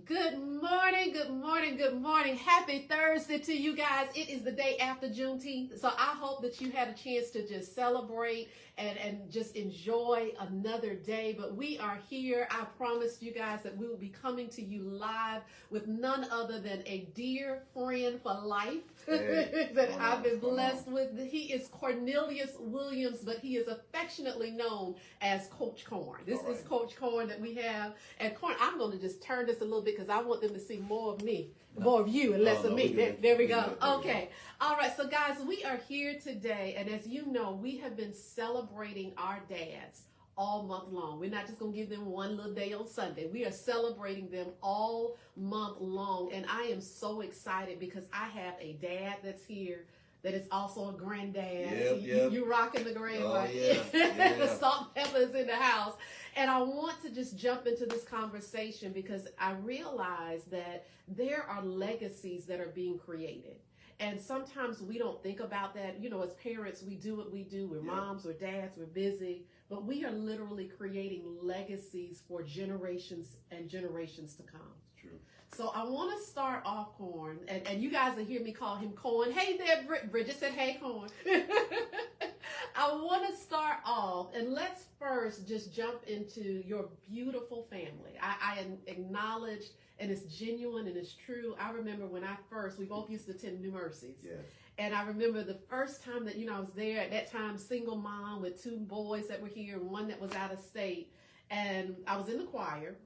Good morning, good morning, good morning. Happy Thursday to you guys. It is the day after Juneteenth. So I hope that you had a chance to just celebrate and just enjoy another day. But we are here. I promised you guys that we will be coming to you live with none other than a dear friend for life that I've been blessed with. He is Cornelius Williams, but he is affectionately known as Coach Corn. This is Coach Corn that we have. And Corn, I'm going to just turn this a little bit because I want them to see more of me, more of you and less of me. There we go. Okay. All right. So guys, we are here today. And as you know, we have been celebrating our dads all month long. We're not just going to give them one little day on Sunday. We are celebrating them all month long. And I am so excited because I have a dad that's here that is also a granddad. Yep. You rocking the gray one. Yeah. The salt and pepper is in the house. And I want to just jump into this conversation because I realize that there are legacies that are being created. And sometimes we don't think about that. You know, as parents, we do what we do. We're moms, we're dads, we're busy. But we are literally creating legacies for generations and generations to come. True. So I want to start off, Corn, and you guys will hear me call him Corn. Hey there, Bridget said, hey, Corn. I want to start off, and let's first just jump into your beautiful family. I acknowledge, and it's genuine and it's true. I remember when we both used to attend New Mercies. Yes. And I remember the first time that, I was there at that time, single mom with two boys that were here and one that was out of state. And I was in the choir.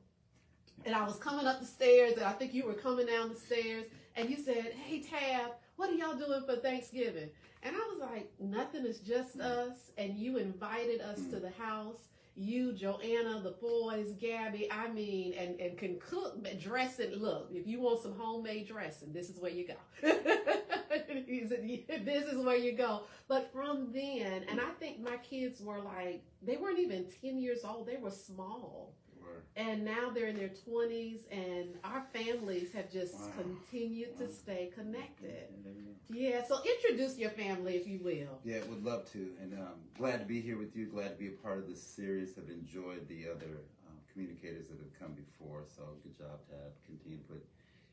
And I was coming up the stairs, and I think you were coming down the stairs, and you said, hey, Tab, what are y'all doing for Thanksgiving? And I was like, nothing, it's just us. And you invited us to the house. You, Joanna, the boys, Gabby, and can cook, dress it. Look, if you want some homemade dressing, this is where you go. He said, this is where you go. But from then, and I think my kids were they weren't even 10 years old. They were small. And now they're in their 20s, and our families have just continued to stay connected. Yeah, so introduce your family, if you will. Yeah, would love to. And glad to be here with you. Glad to be a part of this series. I've enjoyed the other communicators that have come before. So good job, Tab. Continue to put.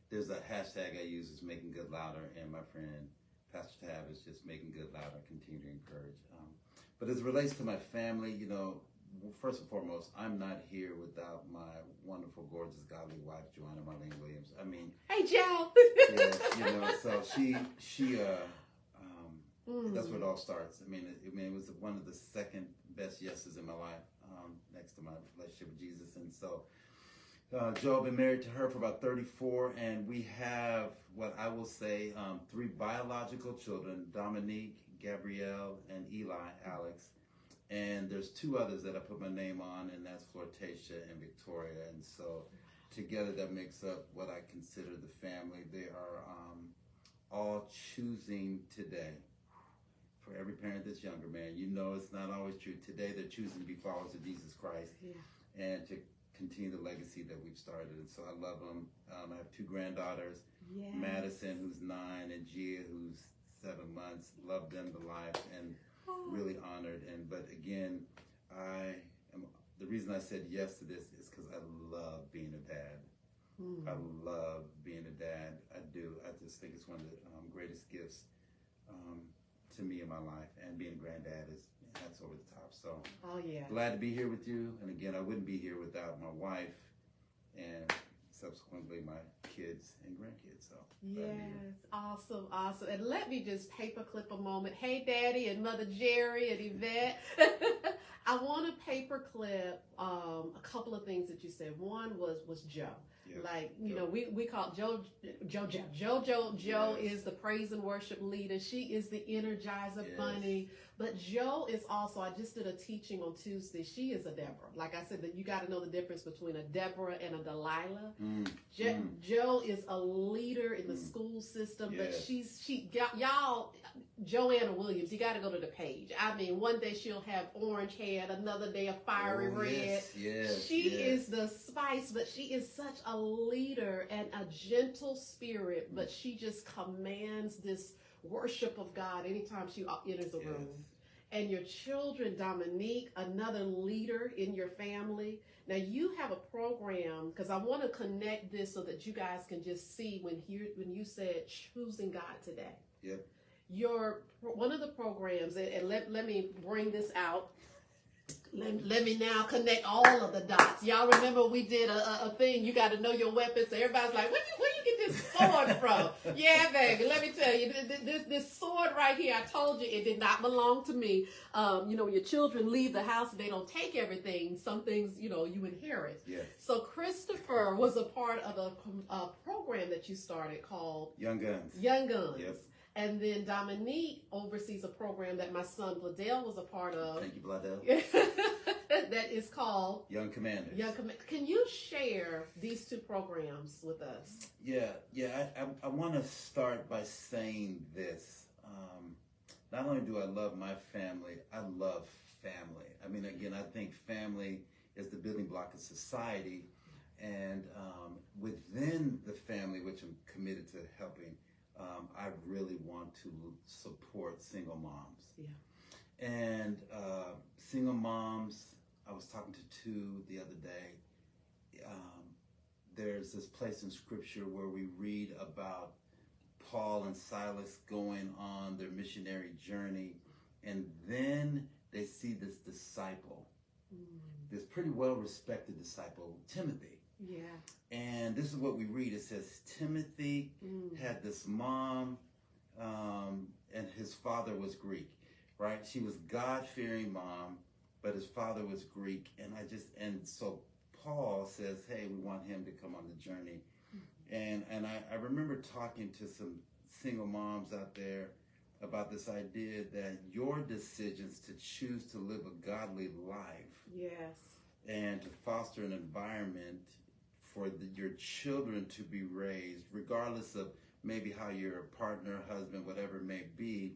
There's a hashtag I use is making good louder, and my friend Pastor Tab is just making good louder. Continue to encourage. But as it relates to my family, first and foremost, I'm not here without my wonderful, gorgeous, godly wife, Joanna Marlene Williams. Hey, Joe. Yeah, so she that's where it all starts. It was one of the second best yeses in my life, next to my relationship with Jesus. And so, Joe, I've been married to her for about 34, and we have what I will say 3 biological children: Dominique, Gabrielle, and Eli, Alex. And there's 2 others that I put my name on, and that's Flortatia and Victoria. And so together that makes up what I consider the family. They are all choosing today. For every parent that's younger, man, it's not always true. Today they're choosing to be followers of Jesus Christ and to continue the legacy that we've started. And so I love them. I have 2 granddaughters, Madison, who's 9, and Gia, who's 7 months. Love them to life. And really honored. But again, the reason I said yes to this is because I love being a dad. I love being a dad. I do. I just think it's one of the greatest gifts to me in my life. And being a granddad that's over the top. So glad to be here with you. And again, I wouldn't be here without my wife and subsequently my kids and grandkids. So yes, awesome. And let me just paperclip a moment. Hey, Daddy and Mother Jerry and Yvette. I want to paperclip a couple of things that you said. One was Joe. Joe. We call Joe. Joe is the praise and worship leader. She is the Energizer Bunny. But Joe is also, I just did a teaching on Tuesday. She is a Deborah. Like I said, that you got to know the difference between a Deborah and a Delilah. Joe is a leader in the school system, but y'all, Joanna Williams, you got to go to the page. One day she'll have orange hair, another day a fiery red. She is the spice, but she is such a leader and a gentle spirit, but she just commands this worship of God anytime she enters a room. and your children, Dominique, another leader in your family. Now you have a program, because I want to connect this so that you guys can just see when you said choosing God today. Yep. One of the programs, and let me bring this out. Let me now connect all of the dots. Y'all remember we did a thing, you got to know your weapons. So everybody's like, where you get this sword from? Yeah, baby, let me tell you, this sword right here, I told you it did not belong to me. When your children leave the house, they don't take everything. Some things, you inherit. Yeah. So Christopher was a part of a program that you started called Young Guns. Young Guns. Yep. And then Dominique oversees a program that my son Bladell was a part of. Thank you, Bladell. That is called Young Commanders. Can you share these two programs with us? Yeah. I want to start by saying this. Not only do I love my family, I love family. I mean, again, I think family is the building block of society. And within the family, which I'm committed to helping, I really want to support single moms. Yeah. And single moms, I was talking to two the other day. There's this place in Scripture where we read about Paul and Silas going on their missionary journey, and then they see this disciple, this pretty well-respected disciple, Timothy. Yeah. And this is what we read. It says Timothy had this mom, and his father was Greek, right? She was God-fearing mom, but his father was Greek. And so Paul says, hey, we want him to come on the journey. And I remember talking to some single moms out there about this idea that your decisions to choose to live a godly life. Yes. And to foster an environment for your children to be raised, regardless of maybe how your partner, husband, whatever it may be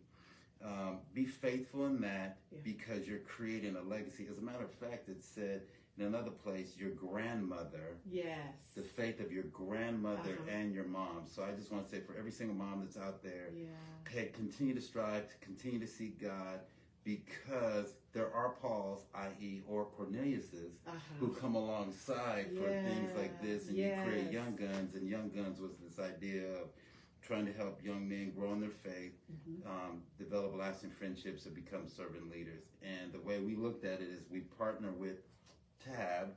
faithful in that, because you're creating a legacy. As a matter of fact, it said in another place, your grandmother, the faith of your grandmother and your mom. So I just want to say, for every single mom that's out there, hey, continue to strive, to continue to seek God, because there are Pauls, i.e. or Corneliuses, who come alongside for things like this, and you create Young Guns, and Young Guns was this idea of trying to help young men grow in their faith, develop lasting friendships, and become servant leaders. And the way we looked at it is we partner with Tab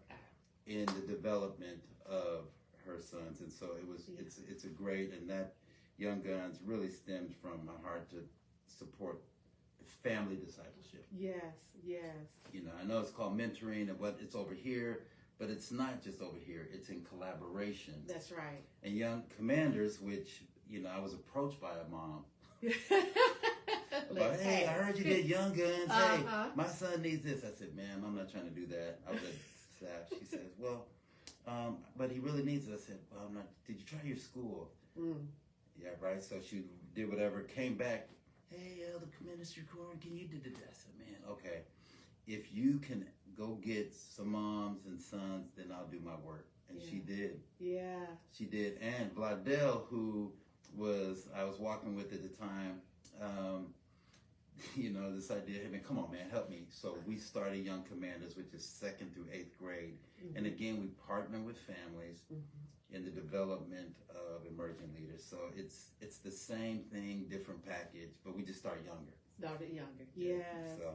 in the development of her sons, and so it's a great, and that Young Guns really stems from my heart to support family discipleship. Yes. I know it's called mentoring and what it's over here, but it's not just over here. It's in collaboration. That's right. And Young Commanders, which, I was approached by a mom. About, hey, I heard you did Young Guns. Hey, my son needs this. I said, ma'am, I'm not trying to do that. I was at staff. She says, well, but he really needs it. I said, well, I'm not. Did you try your school? Yeah, right. So she did whatever, came back. Hey, Elder Minister Corn, can you do this? I said, man, okay. If you can go get some moms and sons, then I'll do my work. And she did. Yeah. She did. And Vladell, who I was walking with at the time, this idea, hey man, come on man, help me. So we started Young Commanders, which is 2nd through 8th grade. And again, we partner with families in the development of emerging leaders. So it's the same thing, different package, but we just start younger. Started younger. Yes. So,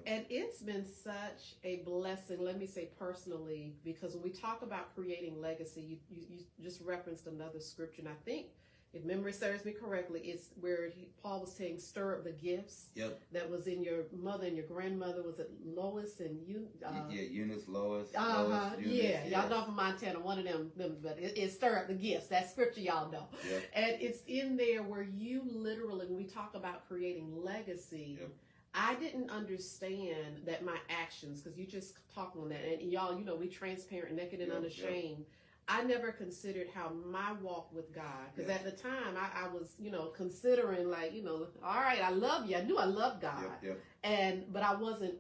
and it's been such a blessing, let me say personally, because when we talk about creating legacy, you just referenced another scripture, and I think, if memory serves me correctly, it's where Paul was saying, stir up the gifts. That was in your mother and your grandmother. Was it Lois and you? Eunice, Lois. Eunice, y'all know from Montana, one of them, but it stir up the gifts. That scripture y'all know. And it's in there where you literally, when we talk about creating legacy, I didn't understand that my actions, because you just talked on that, and y'all, we transparent, naked, and unashamed. I never considered how my walk with God, because at the time I was, considering like, all right, I love you. I knew I loved God, but I wasn't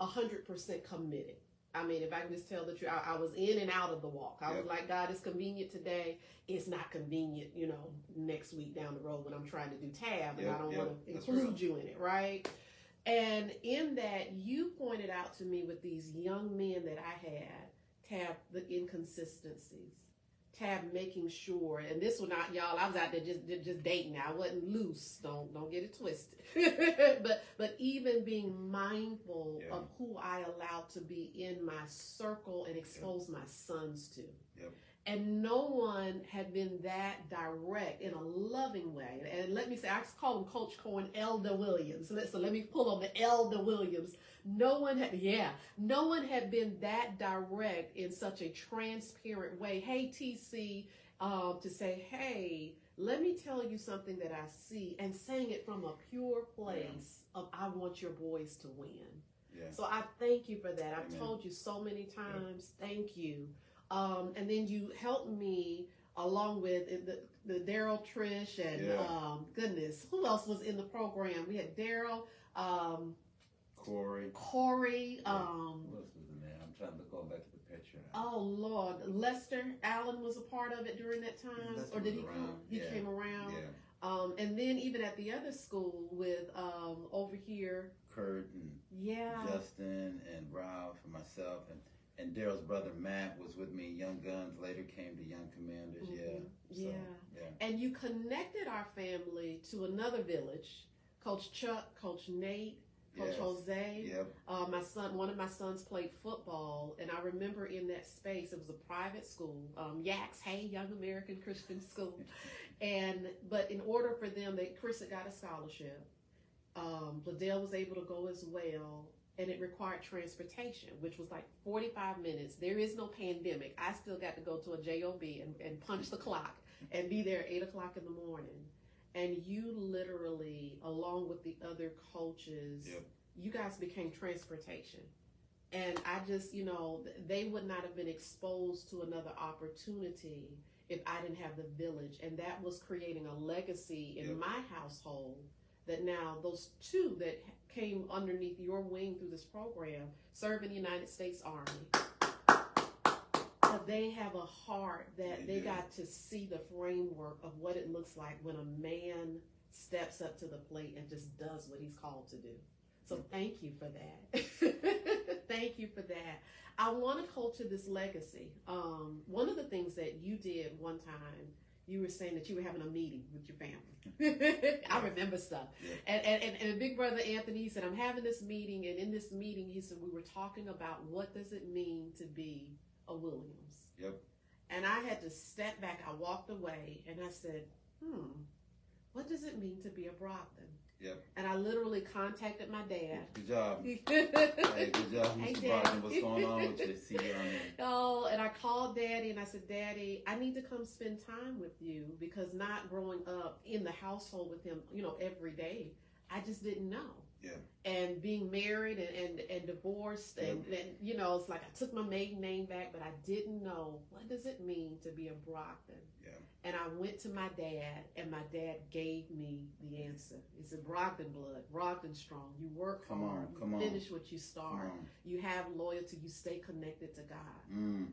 100% committed. I mean, if I can just tell the truth, I was in and out of the walk. I was like, God, it's convenient today. It's not convenient, next week down the road when I'm trying to do tab, and I don't want to include you in it, right? And in that, you pointed out to me with these young men that I had, Tab, the inconsistencies, Tab making sure, and this was not y'all. I was out there just dating. I wasn't loose. Don't get it twisted. but even being mindful of who I allowed to be in my circle and expose my sons to. Yep. And no one had been that direct in a loving way. And let me say, I call him Coach Cohen, Elder Williams. So let me pull on the Elder Williams. No one had been that direct in such a transparent way. Hey, TC, to say, hey, let me tell you something that I see, and saying it from a pure place of I want your boys to win. Yeah. So I thank you for that. I've told you so many times, thank you. And then you helped me along with the Daryl, Trish, and goodness, who else was in the program? We had Daryl, Corey. Who else was in there? I'm trying to go back to the picture. Oh Lord, Lester Allen was a part of it during that time, Lester or did he around. come? He came around. Yeah. And then even at the other school with over here, Kurt and Justin and Ralph and myself and Daryl's brother Matt was with me. Young Guns later came to Young Commanders. Yeah. And you connected our family to another village. Coach Chuck, Coach Nate, Coach Jose. Yep. One of my sons played football, and I remember in that space, it was a private school, YACS, Young American Christian School. But in order for them, Chris had got a scholarship. Liddell was able to go as well. And it required transportation, which was like 45 minutes. There is no pandemic. I still got to go to a JOB and punch the clock and be there at 8 o'clock in the morning. And you literally, along with the other coaches, you guys became transportation. And I just, they would not have been exposed to another opportunity if I didn't have the village. And that was creating a legacy in my household that now those two that came underneath your wing through this program serve in the United States Army. But they have a heart that they got to see the framework of what it looks like when a man steps up to the plate and just does what he's called to do. So thank you for that. Thank you for that. I want to culture this legacy. One of the things that you did one time, you were saying that you were having a meeting with your family. I remember stuff. And Big Brother Anthony, he said, I'm having this meeting. And in this meeting, he said, we were talking about what does it mean to be a Williams. Yep. And I had to step back. I walked away and I said, what does it mean to be a Brockton? Yep. And I literally contacted my dad. Good job. Hey, good job, Mr. Brockton. What's going on with you? See you on there. Oh, and I called Daddy and I said, Daddy, I need to come spend time with you, because not growing up in the household with him, every day, I just didn't know. Yeah. And being married and divorced and it's like I took my maiden name back, but I didn't know what does it mean to be a Brockton. Yeah. And I went to my dad, and my dad gave me the answer. He said, Brockton blood, Brockton strong. You work hard, you finish what you start. You have loyalty, you stay connected to God.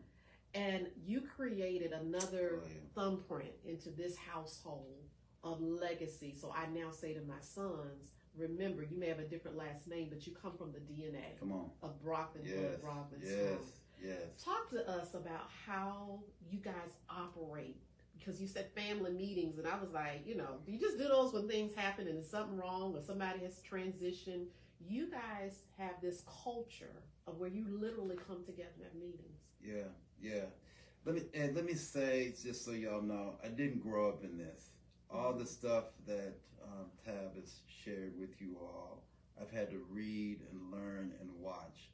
And you created another thumbprint into this household of legacy. So I now say to my sons, remember, you may have a different last name, but you come from the DNA of Brockton blood, Brockton strong. Yes. Talk to us about how you guys operate. Because you said family meetings, and I was like, do you just do those when things happen and there's something wrong or somebody has transitioned? You guys have this culture of where you literally come together and have meetings. Yeah. Let me say, just so y'all know, I didn't grow up in this. All the stuff that Tab has shared with you all, I've had to read and learn and watch.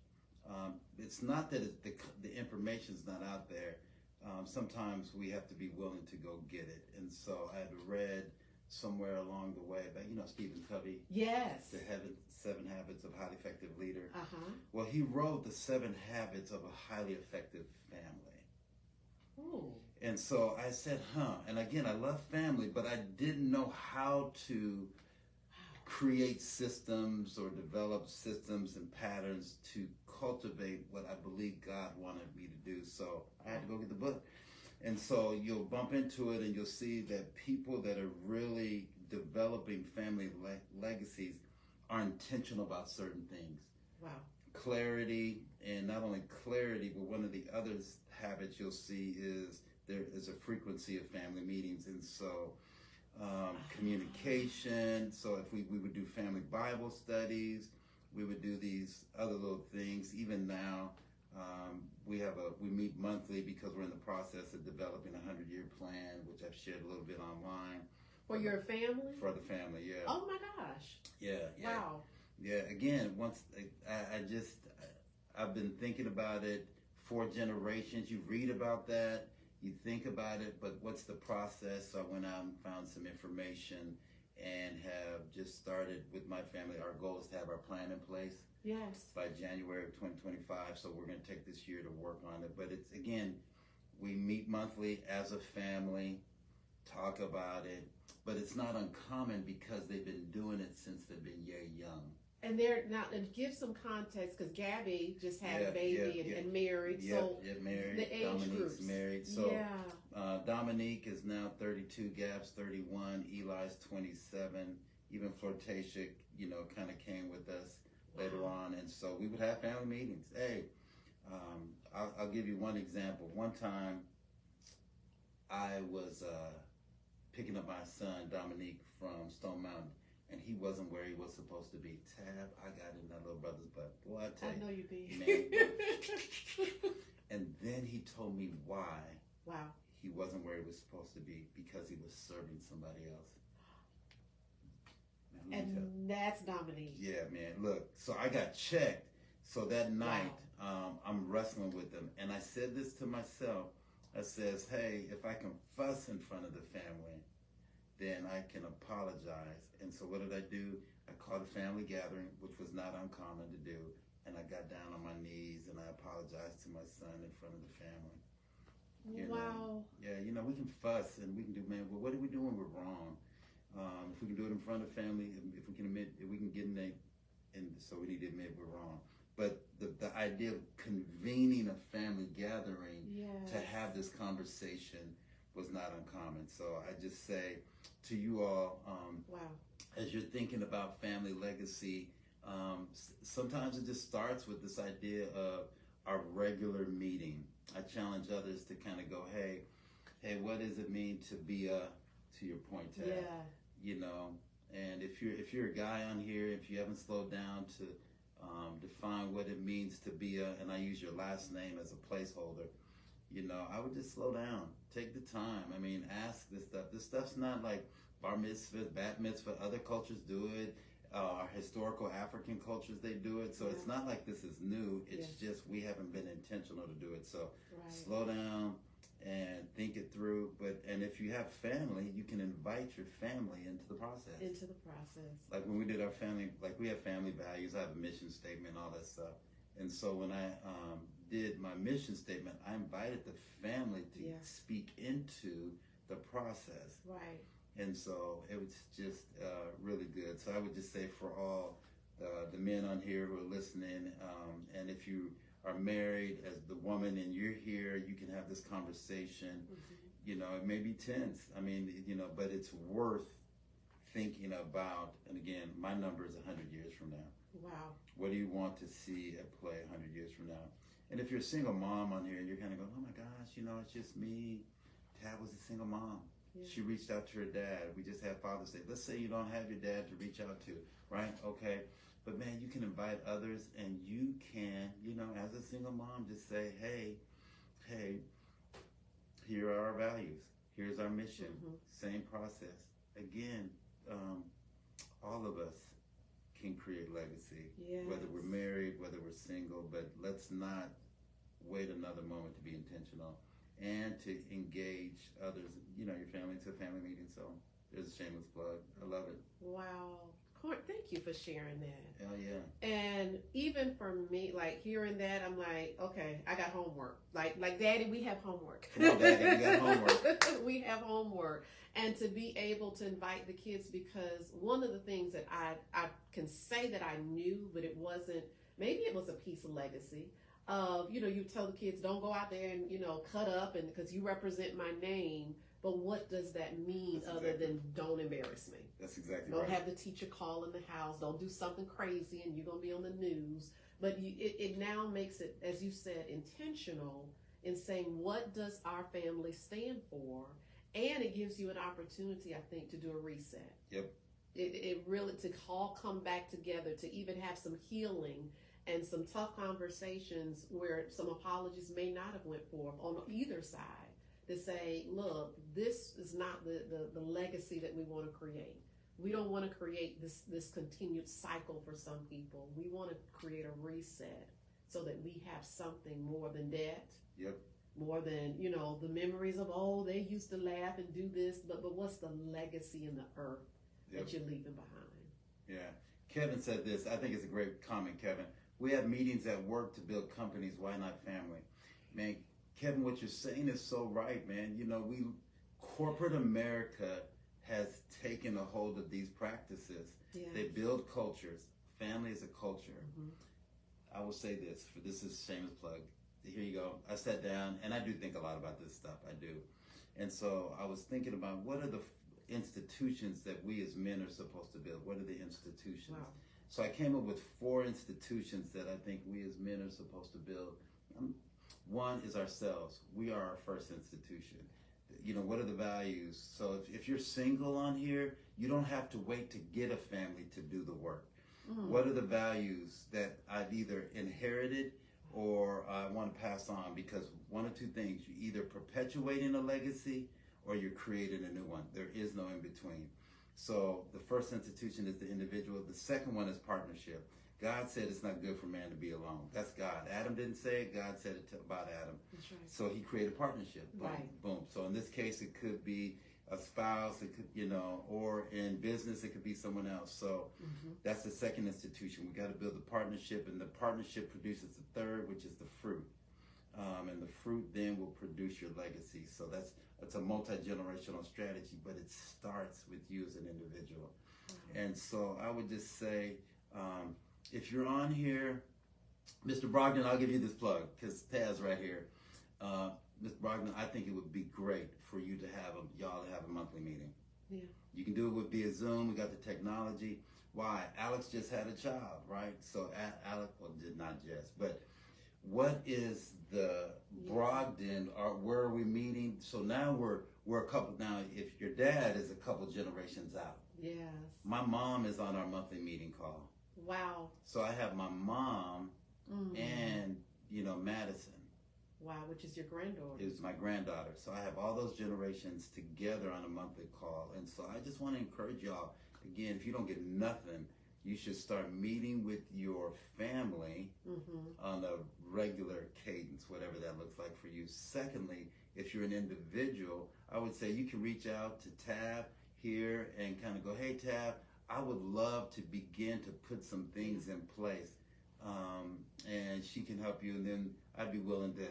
It's not that the information's not out there. Sometimes we have to be willing to go get it. And so I had read somewhere along the way about, Stephen Covey. Yes. The 7 Habits of a Highly Effective Leader. Uh-huh. Well, he wrote the 7 Habits of a Highly Effective Family. Ooh. And so I said, and again, I love family, but I didn't know how to create systems or develop systems and patterns to cultivate what I believe God wanted me to do. So I had to go get the book. And so you'll bump into it and you'll see that people that are really developing family legacies are intentional about certain things. Wow. Clarity, and not only clarity, but one of the other habits you'll see is there is a frequency of family meetings. And so communication. So if we would do family Bible studies, we would do these other little things. Even now, we meet monthly because we're in the process of developing a 100-year plan, which I've shared a little bit online. For your family? For the family, yeah. Oh my gosh. Yeah. Wow. Yeah. Again, I've been thinking about it for generations. You read about that, you think about it, but what's the process? So I went out and found some information and have just started with my family. Our goal is to have our plan in place. Yes. By January of 2025. So we're going to take this year to work on it. But it's, again, we meet monthly as a family, talk about it, but it's not uncommon because they've been doing it since they've been young. And they're now, and give some context, because Gabby just had a baby and married. So married. The age Dominique's groups. Married. So Dominique is now 32, Gab's 31, Eli's 27. Even Flirtatia, kind of came with us later on. And so we would have family meetings. Hey, I'll give you one example. One time I was picking up my son, Dominique, from Stone Mountain. And he wasn't where he was supposed to be. Tab, I got in that little brother's butt. Boy, I tell you. I know you did. Man, and then he told me why. Wow. He wasn't where he was supposed to be, because he was serving somebody else. Now, and that's Dominique. Yeah, man. Look, so I got checked. So that night, I'm wrestling with them. And I said this to myself. I says, hey, if I can fuss in front of the family, then I can apologize. And so what did I do? I called a family gathering, which was not uncommon to do, and I got down on my knees and I apologized to my son in front of the family. Wow. Yeah, we can fuss and we can do, man, well, what do we do when we're wrong? If we can do it in front of family, if we can admit, if we can get in there, and so we need to admit we're wrong. But the idea of convening a family gathering to have this conversation was not uncommon. So I just say to you all, as you're thinking about family legacy, sometimes it just starts with this idea of our regular meeting. I challenge others to kind of go, hey, what does it mean to be to your point, Tab? And if you're a guy on here, if you haven't slowed down to define what it means to be and I use your last name as a placeholder, I would just slow down. Take the time. I mean, ask this stuff. This stuff's not like bar mitzvah, bat mitzvah. Other cultures do it. Our historical African cultures, they do it. So it's not like this is new. It's just we haven't been intentional to do it. So slow down and think it through. And if you have family, you can invite your family into the process. Like when we did our family, like we have family values. I have a mission statement, all that stuff. And so when I did my mission statement, I invited the family to speak into the process. Right. And so it was just really good. So I would just say for all the men on here who are listening, and if you are married as the woman and you're here, you can have this conversation. It may be tense. I mean, but it's worth thinking about. And again, my number is 100 years from now. Wow. What do you want to see at play 100 years from now? And if you're a single mom on here and you're kind of going, oh my gosh, it's just me. Tab was a single mom. Yeah. She reached out to her dad. We just had Father's Day. Let's say you don't have your dad to reach out to, right? Okay. But man, you can invite others and you can, as a single mom, just say, hey, here are our values. Here's our mission. Same process. Again, all of us can create legacy, whether we're married, whether we're single, but let's not wait another moment to be intentional and to engage others, your family, into a family meeting. So there's a shameless plug. I love it. Wow. Thank you for sharing that. Hell yeah. And even for me, like hearing that, I'm like, okay, I got homework. Like Daddy, we have homework. Come on, Daddy, we got homework. We have homework. And to be able to invite the kids, because one of the things that I can say that I knew, but it wasn't, maybe it was a piece of legacy, of, you tell the kids, don't go out there and, cut up, and because you represent my name. But what does that mean other than don't embarrass me? That's exactly don't right. Don't have the teacher call in the house. Don't do something crazy and you're going to be on the news. But it now makes it, as you said, intentional in saying, what does our family stand for? And it gives you an opportunity, I think, to do a reset. Yep. It really, to all come back together, to even have some healing and some tough conversations where some apologies may not have went forth on either side, to say, look, this is not the legacy that we want to create. We don't want to create this continued cycle for some people. We want to create a reset so that we have something more than debt. Yep. More than, the memories of, oh, they used to laugh and do this, but what's the legacy in the earth that you're leaving behind? Yeah. Kevin said this. I think it's a great comment, Kevin. We have meetings at work to build companies. Why not family? Man, Kevin, what you're saying is so right, man. Corporate America has taken a hold of these practices. Yes. They build cultures. Family is a culture. Mm-hmm. I will say this, for this is a shameless plug. Here you go. I sat down, and I do think a lot about this stuff. I do. And so I was thinking about, what are the institutions that we as men are supposed to build? What are the institutions? Wow. So I came up with 4 institutions that I think we as men are supposed to build. One is ourselves. We are our first institution. What are the values? So if you're single on here, you don't have to wait to get a family to do the work. Mm-hmm. What are the values that I've either inherited or I want to pass on? Because one of two things, you're either perpetuating a legacy or you're creating a new one. There is no in between. So the first institution is the individual. The second one is partnership. God said it's not good for man to be alone. That's God. Adam didn't say it. God said it about Adam. That's right. So he created partnership. Boom, right. Boom. So in this case, it could be a spouse, it could, or in business, it could be someone else. So that's the second institution. We got to build the partnership, and the partnership produces the third, which is the fruit. And the fruit then will produce your legacy. So that's a multi-generational strategy, but it starts with you as an individual. And so I would just say, if you're on here, Mr. Brogdon, I'll give you this plug because Taz right here. Mr. Brogdon, I think it would be great for you to have y'all to have a monthly meeting. Yeah. You can do it via Zoom. We got the technology. Why? Alex just had a child, right? So Alex, well, did not just, but what is the Brogdon, or where are we meeting? So now we're a couple. Now, if your dad is a couple generations out, yes, my mom is on our monthly meeting call. Wow. So I have my mom and Madison. Wow, which is your granddaughter. Is my granddaughter. So I have all those generations together on a monthly call. And so I just want to encourage y'all, again, if you don't get nothing, you should start meeting with your family on a regular cadence, whatever that looks like for you. Secondly, if you're an individual, I would say you can reach out to Tab here and kind of go, hey, Tab, I would love to begin to put some things in place. And she can help you. And then I'd be willing to,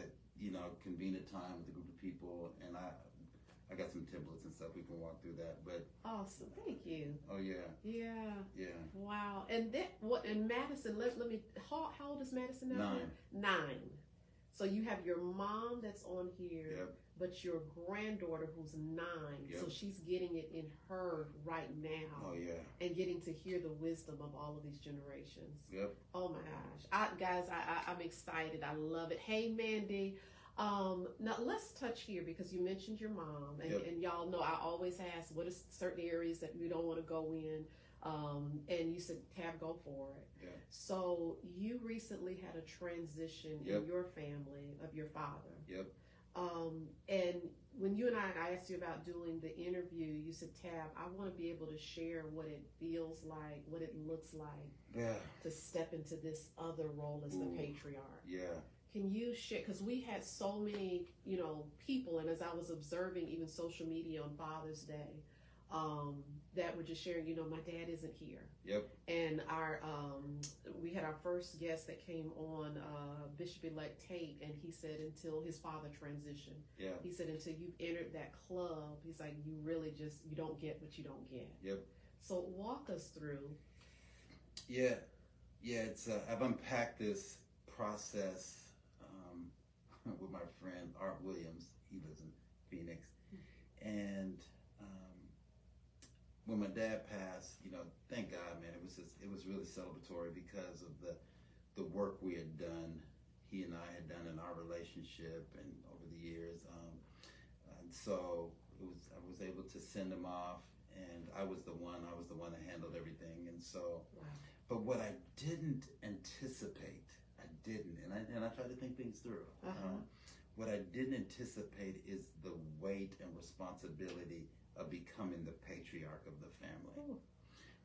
convene a time with a group of people. And I got some templates and stuff. We can walk through that. But awesome. Thank you. Oh, yeah. Yeah. Wow. And Madison, let me, how old is Madison now? 9. So you have your mom that's on here. Yep. But your granddaughter who's 9, so she's getting it in her right now. Oh, yeah. And getting to hear the wisdom of all of these generations. Yep. Oh, my gosh. I'm excited. I love it. Hey, Mandy. Now, let's touch here because you mentioned your mom. And y'all know I always ask, what are certain areas that we don't want to go in? And you said, Tab, go for it. Yeah. So you recently had a transition in your family of your father. Yep. And when you and I asked you about doing the interview, you said, Tab, I want to be able to share what it feels like, what it looks like to step into this other role as the patriarch. Yeah. Can you share, because we had so many, people, and as I was observing even social media on Father's Day, that were just sharing, my dad isn't here. Yep. And we had our first guest that came on, Bishop-elect Tate, and he said until his father transitioned. Yeah. He said until you've entered that club, he's like, you really you don't get what you don't get. Yep. So walk us through. Yeah, it's I've unpacked this process with my friend Art Williams. He lives in Phoenix, and when my dad passed, thank God, man, it was really celebratory because of the work we had done. He and I had done in our relationship and over the years, and so I was able to send him off, and I was the one that handled everything, and so. Wow. But what I didn't anticipate, and I tried to think things through. What I didn't anticipate is the weight and responsibility of becoming the patriarch of the family. Ooh.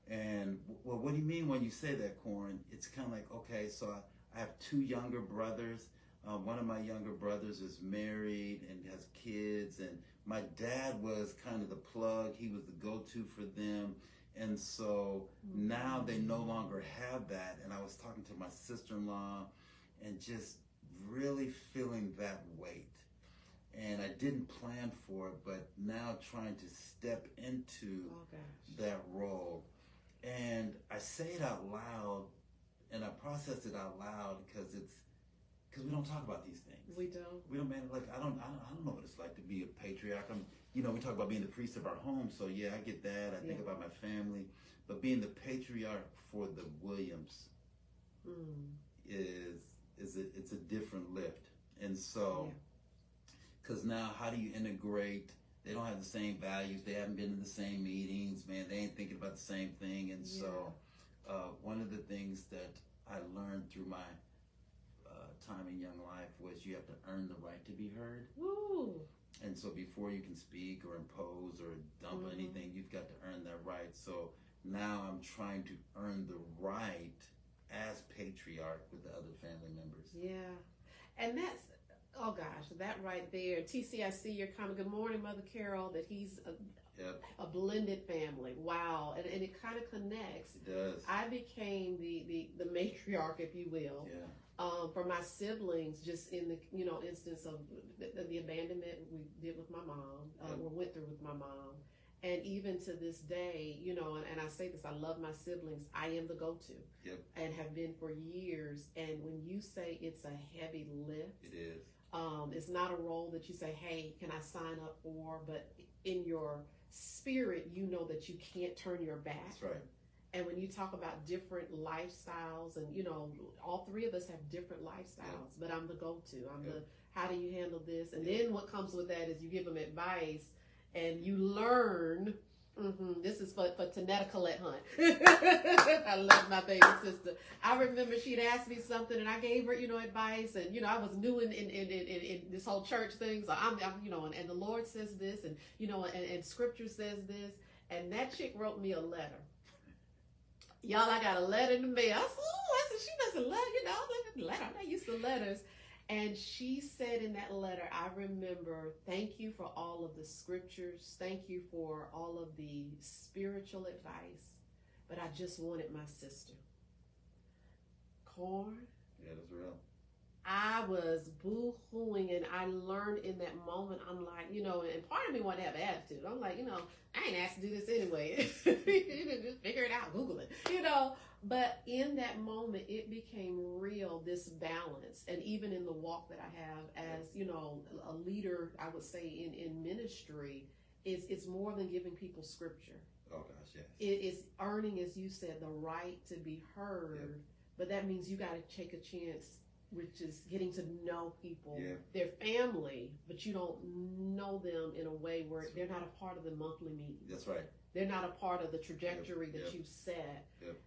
And well, what do you mean when you say that, Corin? It's kind of like, okay, so I have two younger brothers. One of my younger brothers is married and has kids, and my dad was kind of the plug. He was the go-to for them. And so now they no longer have that. And I was talking to my sister-in-law and just really feeling that weight. And I didn't plan for it, but now trying to step into that role. And I say it out loud, and I process it out loud because we don't talk about these things. We don't. We don't, man. Like I don't know what it's like to be a patriarch. We talk about being the priest of our home, so yeah, I get that. I think about my family, but being the patriarch for the Williams it's a different lift. And so, because now, how do you integrate? They don't have the same values. They haven't been in the same meetings. Man, they ain't thinking about the same thing. And so, one of the things that I learned through my time in young life was you have to earn the right to be heard. Woo. And so before you can speak or impose or dump anything, you've got to earn that right. So now I'm trying to earn the right as patriarch with the other family members. Yeah. And that's, oh gosh, that right there. TC, I see your comment. Good morning, Mother Carol, that he's a blended family. Wow. And it kind of connects. It does. I became the matriarch, if you will. Yeah. For my siblings, just in the instance of the abandonment we did with my mom, or went through with my mom, and even to this day, and I say this, I love my siblings. I am the go-to, and have been for years. And when you say it's a heavy lift, it is. It's not a role that you say, "Hey, can I sign up for?" But in your spirit, you know that you can't turn your back. That's right. And when you talk about different lifestyles, and all three of us have different lifestyles, but I'm the go-to. I'm the, how do you handle this? And then what comes with that is you give them advice, and you learn. This is for Tanetta Colette Hunt. I love my baby sister. I remember she'd asked me something, and I gave her, advice, and I was new in this whole church thing. So I'm and the Lord says this, and and Scripture says this, and that chick wrote me a letter. Y'all, I got a letter in the mail. I said, she doesn't letter, I'm not used to letters. And she said in that letter, I remember, thank you for all of the scriptures. Thank you for all of the spiritual advice. But I just wanted my sister. Corn. Yeah, that's real. I was boo-hooing, and I learned in that moment, I'm like, and part of me wanted to have an attitude. I'm like, I ain't asked to do this anyway. Just figure it out, Google it, But in that moment, it became real, this balance. And even in the walk that I have as, a leader, I would say in ministry, it's more than giving people scripture. Oh, gosh, yes. It is earning, as you said, the right to be heard. But that means you got to take a chance, which is getting to know people, their family, but you don't know them in a way where they're not a part of the monthly meeting. That's right. They're not a part of the trajectory that you've set,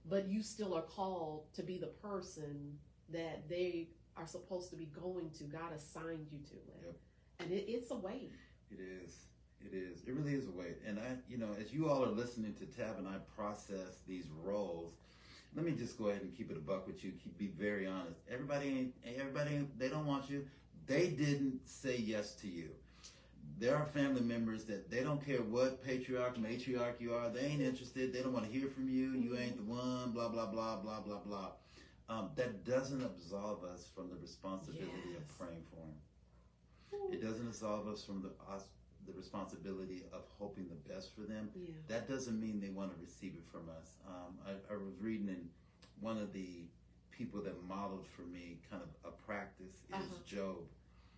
but you still are called to be the person that they are supposed to be going to. God assigned you to it. And it's a weight. It is. It is. It really is a weight. And as you all are listening to Tab and I process these roles, let me just go ahead and keep it a buck with you. Be very honest. Everybody, they don't want you. They didn't say yes to you. There are family members that they don't care what patriarch, matriarch you are. They ain't interested. They don't want to hear from you. You ain't the one, blah, blah, blah, blah, blah, blah. That doesn't absolve us from the responsibility of praying for them. It doesn't absolve us from the responsibility of hoping the best for them. That doesn't mean they want to receive it from us. I was reading in one of the people that modeled for me kind of a practice is Job.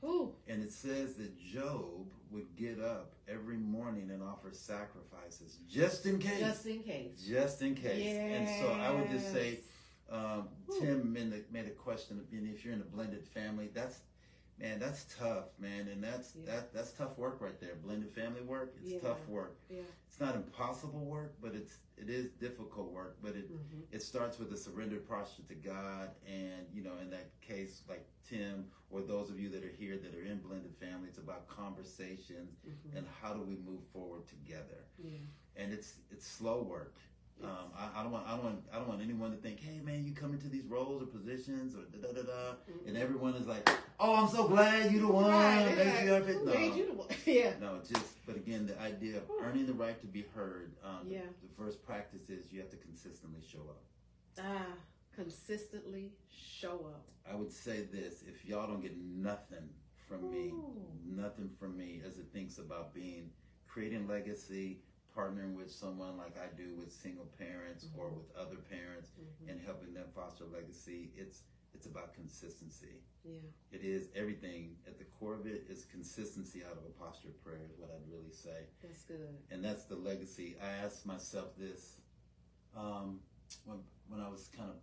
Ooh. And it says that Job would get up every morning and offer sacrifices just in case. Just in case. Just in case. Yes. And so I would just say, Tim made a question of, if you're in a blended family, that's tough, man. And that's tough work right there. Blended family work, it's tough work. Yeah. It's not impossible work, but it is difficult work. But it starts with a surrendered posture to God. And, in that case, like Tim, or those of you that are here that are in blended family, it's about conversations and how do we move forward together. Yeah. And it's slow work. Yes. I don't want anyone to think, hey man, you come into these roles or positions or da da da da, and everyone is like, oh, I'm so glad you the one. Right. No, made you the one? Yeah. No, but again, the idea of earning the right to be heard. The first practice is you have to consistently show up. Consistently show up. I would say this: if y'all don't get nothing from me as it thinks about creating legacy, partnering with someone like I do with single parents or with other parents and helping them foster legacy, it's about consistency. Yeah. It is everything. At the core of it is consistency out of a posture of prayer is what I'd really say. That's good. And that's the legacy. I asked myself this when I was kind of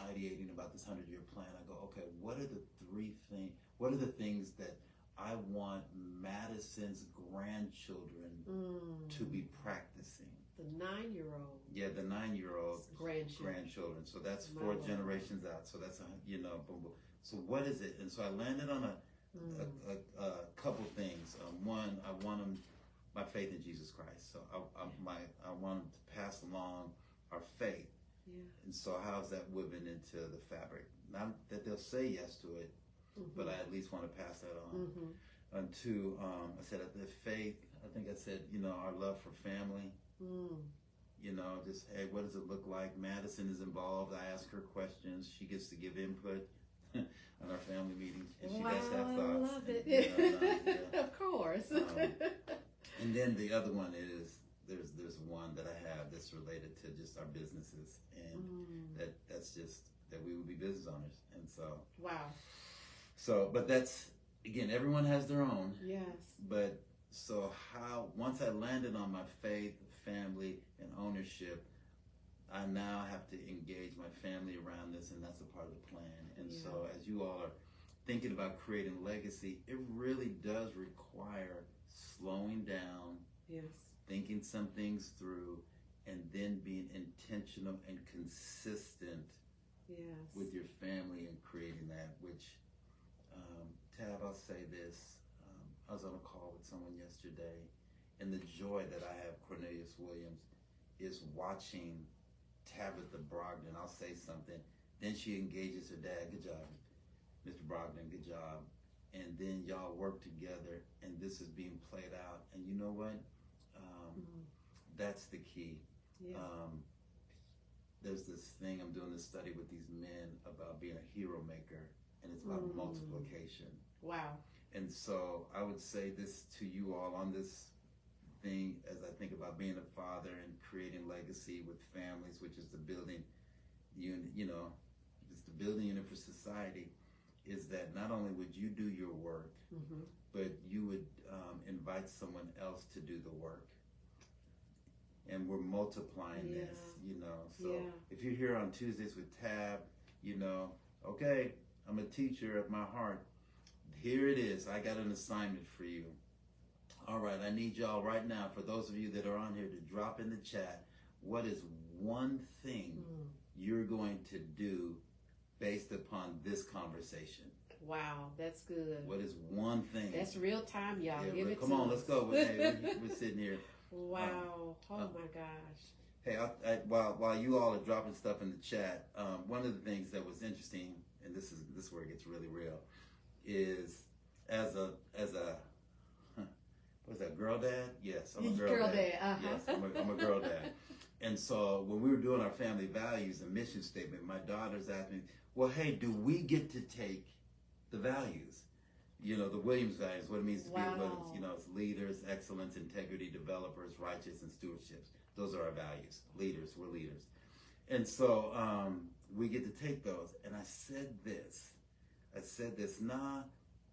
ideating about this 100-year plan. I go, okay, what are the things that I want Madison's grandchildren to be practicing? The 9-year-old. Yeah, the 9-year-old grandchildren. So that's 4 generations out. So that's boom, boom. So what is it? And so I landed on a couple things. One, I want them my faith in Jesus Christ. So I want them to pass along our faith. Yeah. And so how's that woven into the fabric? Not that they'll say yes to it, but I at least want to pass that on. And 2, I said the faith. I think I said our love for family. Just hey, what does it look like? Madison is involved. I ask her questions. She gets to give input on our family meetings, and she does have thoughts. I love it. Of course. And then the other one is there's one that I have that's related to just our businesses, and that's just that we would be business owners, and so wow. So, but that's again, everyone has their own. Yes. But so once I landed on my faith, family, and ownership, I now have to engage my family around this, and that's a part of the plan. And so as you all are thinking about creating legacy, it really does require slowing down, thinking some things through, and then being intentional and consistent with your family and creating that, which, Tab, I'll say this. I was on a call with someone yesterday, and the joy that I have, Cornelius Williams, is watching Tabitha Brogdon. I'll say something. Then she engages her dad. Good job, Mr. Brogdon. Good job. And then y'all work together, and this is being played out. And you know what? That's the key. Yeah. There's this thing, I'm doing this study with these men about being a hero maker, and it's about multiplication. Wow. And so I would say this to you all on this thing as I think about being a father and creating legacy with families, which is the building unit, it's the building unit for society, is that not only would you do your work, but you would invite someone else to do the work. And we're multiplying this, So if you're here on Tuesdays with Tab, okay, I'm a teacher at my heart. Here it is. I got an assignment for you. All right, I need y'all right now, for those of you that are on here, to drop in the chat, what is one thing you're going to do based upon this conversation? Wow, that's good. What is one thing? That's real time, y'all. Yeah, Give it come to on, us. let's go. Hey, we're sitting here. Wow. My gosh. Hey, while you all are dropping stuff in the chat, one of the things that was interesting, and this is where it gets really real, is as a what's that, girl dad? Yes, I'm a girl dad. Yes, I'm a girl dad. And so when we were doing our family values and mission statement, my daughters asked me, well, hey, do we get to take the values? The Williams values, what it means to be Williams. It's leaders, excellence, integrity, developers, righteous, and stewardships. Those are our values. Leaders, we're leaders. And so we get to take those. And I said this,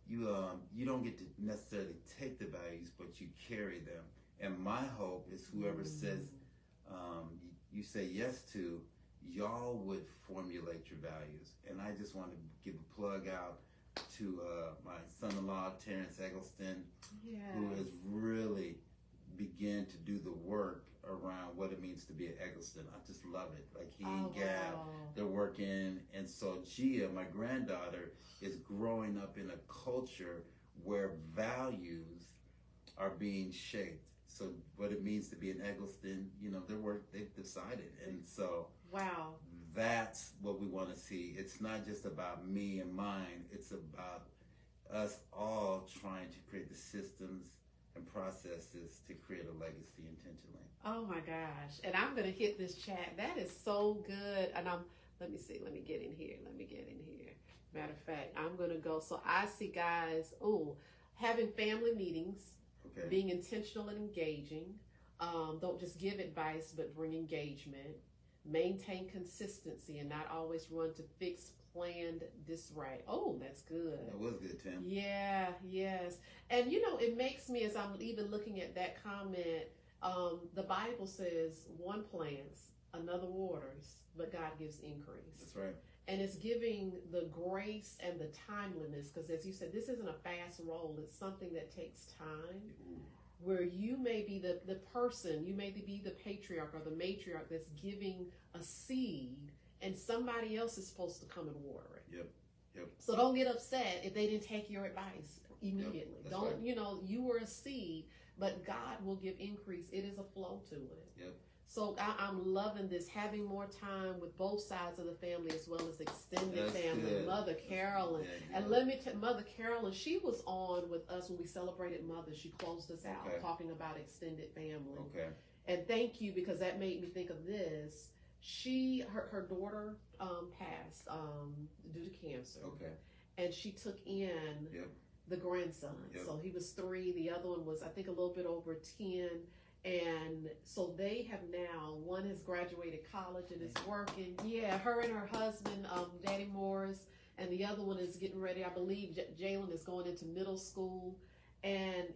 you don't get to necessarily take the values, but you carry them. And my hope is whoever says you say yes to, y'all would formulate your values. And I just want to give a plug out to my son-in-law, Terrence Eggleston, who has really began to do the work around what it means to be an Eggleston. I just love it. Like he and Gab, they're working. And so Gia, my granddaughter, is growing up in a culture where values are being shaped. So what it means to be an Eggleston, they've decided. And so that's what we want to see. It's not just about me and mine. It's about us all trying to create the systems and processes to create a legacy intentionally. Oh my gosh. And I'm going to hit this chat. That is so good. And let me see. Let me get in here. Matter of fact, I'm going to go. So I see guys, having family meetings, being intentional and engaging. Don't just give advice, but bring engagement. Maintain consistency and not always run to fix planned disarray. Oh, that's good. That was good, Tim. Yeah, yes. And it makes me, as I'm even looking at that comment, the Bible says one plants, another waters, but God gives increase. That's right. And it's giving the grace and the timeliness, because as you said, this isn't a fast roll. It's something that takes time. Ooh. Where you may be the person, you may be the patriarch or the matriarch that's giving a seed, and somebody else is supposed to come and water it. Yep. So don't get upset if they didn't take your advice immediately. Yep, don't, right. You were a seed, but God will give increase. It is a flow to it. Yep. So I'm loving this, having more time with both sides of the family as well as extended family. Good. Mother Carolyn. Yeah. And let me tell Mother Carolyn, she was on with us when we celebrated Mother. She closed us out talking about extended family. Okay. And thank you, because that made me think of this. Her daughter passed due to cancer. Okay. And she took in the grandson. So he was 3. The other one was, I think, a little bit over 10. And so they have now, one has graduated college and is working. Yeah, her and her husband, Daddy Morris, and the other one is getting ready. I believe Jalen is going into middle school, and,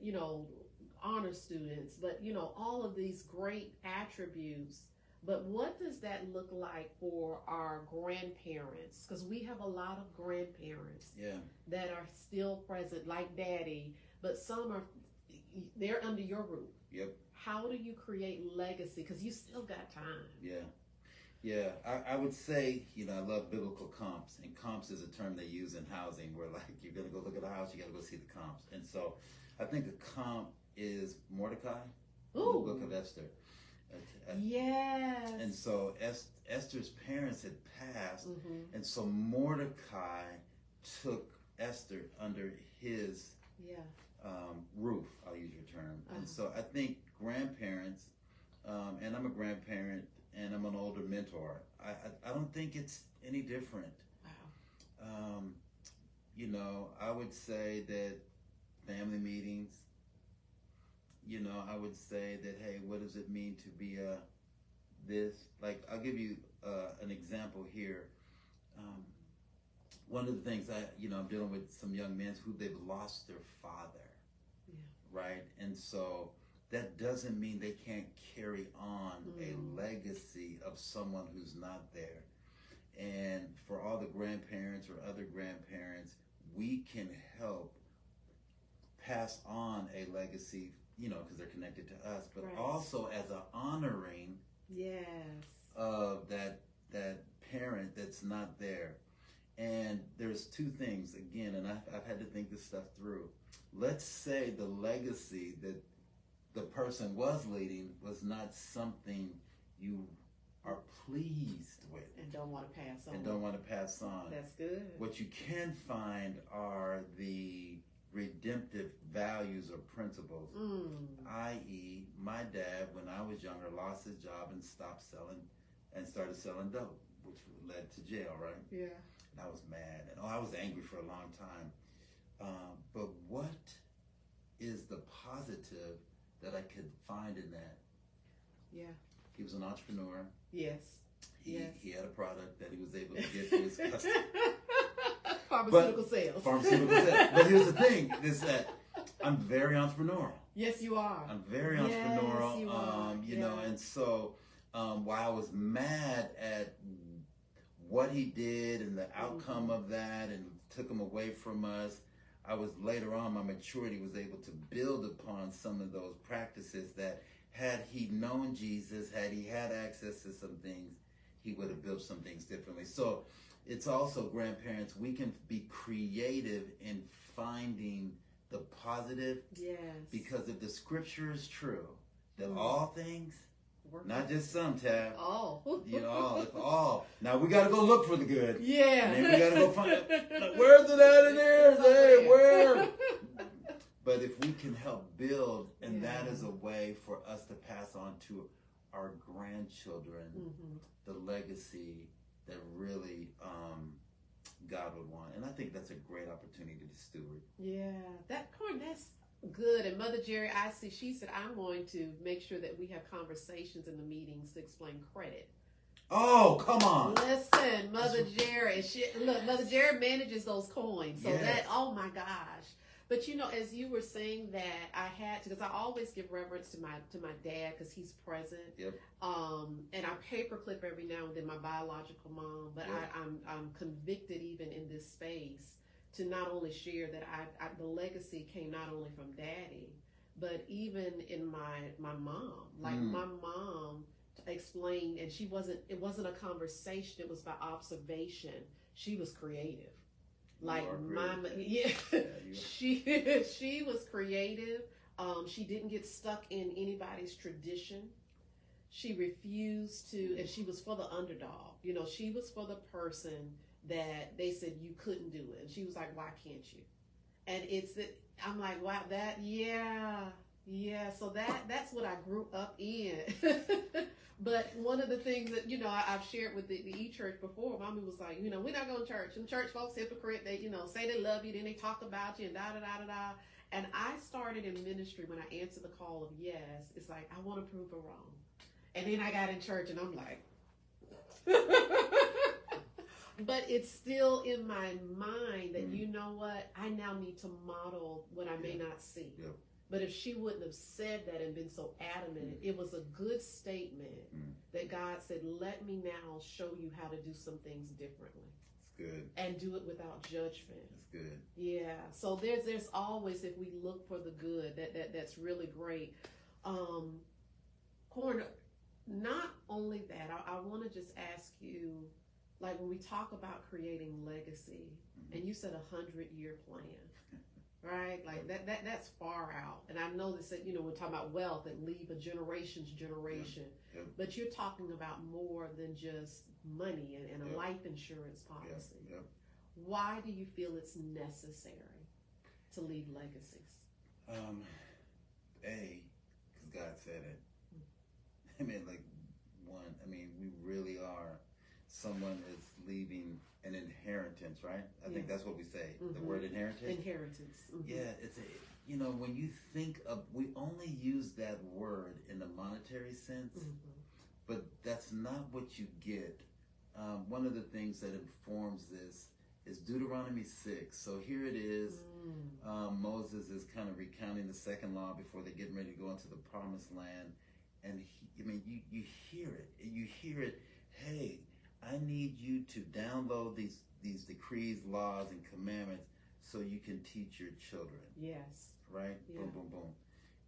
honor students. But, all of these great attributes. But what does that look like for our grandparents? Because we have a lot of grandparents that are still present, like Daddy, but some they're under your roof. Yep. How do you create legacy? Because you still got time. Yeah. I would say, I love biblical comps, and comps is a term they use in housing where, like, you're going to go look at a house, you got to go see the comps. And so I think a comp is Mordecai in the book of Esther. Yes. And so Esther's parents had passed, and so Mordecai took Esther under his roof, I'll use your term. And so I think grandparents, and I'm a grandparent and I'm an older mentor, I don't think it's any different. Wow. I would say that family meetings, I would say that, hey, what does it mean to be this? Like, I'll give you an example here. One of the things I'm dealing with some young men who they've lost their father, right? And so that doesn't mean they can't carry on a legacy of someone who's not there. And for all the grandparents or other grandparents, we can help pass on a legacy, because they're connected to us, but also as an honoring of that parent that's not there. And there's 2 things, again, and I've had to think this stuff through. Let's say the legacy that the person was leading was not something you are pleased with. And don't want to pass on. That's good. What you can find are the redemptive values or principles, i.e., my dad, when I was younger, lost his job and stopped selling and started selling dope, which led to jail, right? Yeah. And I was mad, and I was angry for a long time. But what is the positive that I could find in that? Yeah. He was an entrepreneur. Yes. He had a product that he was able to get to his customers. Pharmaceutical sales. Pharmaceutical sales. But here's the thing: is that I'm very entrepreneurial. Yes, you are. I'm very entrepreneurial. Yes, you are. You know, and so while I was mad at what he did and the outcome of that, and took him away from us, I was later on, my maturity was able to build upon some of those practices that, had he known Jesus, had he had access to some things, he would have built some things differently. So it's also, grandparents, we can be creative in finding the positive. Yes. Because if the scripture is true, that all things, Work not just some, Tab. All. You know, if all. Now we got to go look for the good. Yeah. And then we got to go find it. Like, where's it at in here? Hey, where? But if we can help build, and that is a way for us to pass on to our grandchildren the legacy that really God would want. And I think that's a great opportunity to steward. Yeah, that's good. And Mother Jerry, I see, she said, I'm going to make sure that we have conversations in the meetings to explain credit. Oh, come on. Listen, Mother Jerry, look, Mother Jerry manages those coins. So that, oh my gosh. But you know, as you were saying that, I had to, because I always give reverence to my dad because he's present. Yep. And I paperclip every now and then my biological mom, but I'm convicted even in this space to not only share that the legacy came not only from daddy, but even in my mom. Like my mom explained, and it wasn't a conversation, it was by observation. She was creative. Like she was creative. She didn't get stuck in anybody's tradition. She refused to, and she was for the underdog. You know, she was for the person that they said you couldn't do it. And she was like, why can't you? And I'm like, wow, so that's what I grew up in. But one of the things that, you know, I've shared with the E-Church before, Mommy was like, you know, we're not going to church. And church folks, hypocrite, they, you know, say they love you, then they talk about you and da-da-da-da-da. And I started in ministry when I answered the call of yes. It's like, I want to prove her wrong. And then I got in church and I'm like, but it's still in my mind that, you know what, I now need to model what I may not see. Yep. But if she wouldn't have said that and been so adamant, it was a good statement that God said, let me now show you how to do some things differently. That's good. And do it without judgment. That's good. Yeah. So there's always, if we look for the good, that's really great. Corn, not only that, I want to just ask you, like when we talk about creating legacy, and you said 100-year plan. Right? Like that's far out. And I know that, you know, we're talking about wealth and leave a generation's generation. Yep. But you're talking about more than just money and a life insurance policy. Yep. Why do you feel it's necessary to leave legacies? Because God said it. I mean, we really are. Someone is leaving an inheritance, right? I think that's what we say. The word inheritance. Inheritance. Yeah, you know, when you think of, we only use that word in a monetary sense, but that's not what you get. One of the things that informs this is Deuteronomy 6. So here it is. Moses is kind of recounting the second law before they're getting ready to go into the promised land. And you hear it. You hear it. Hey, I need you to download these decrees, laws, and commandments so you can teach your children. Yes. Right? Yeah. Boom, boom, boom.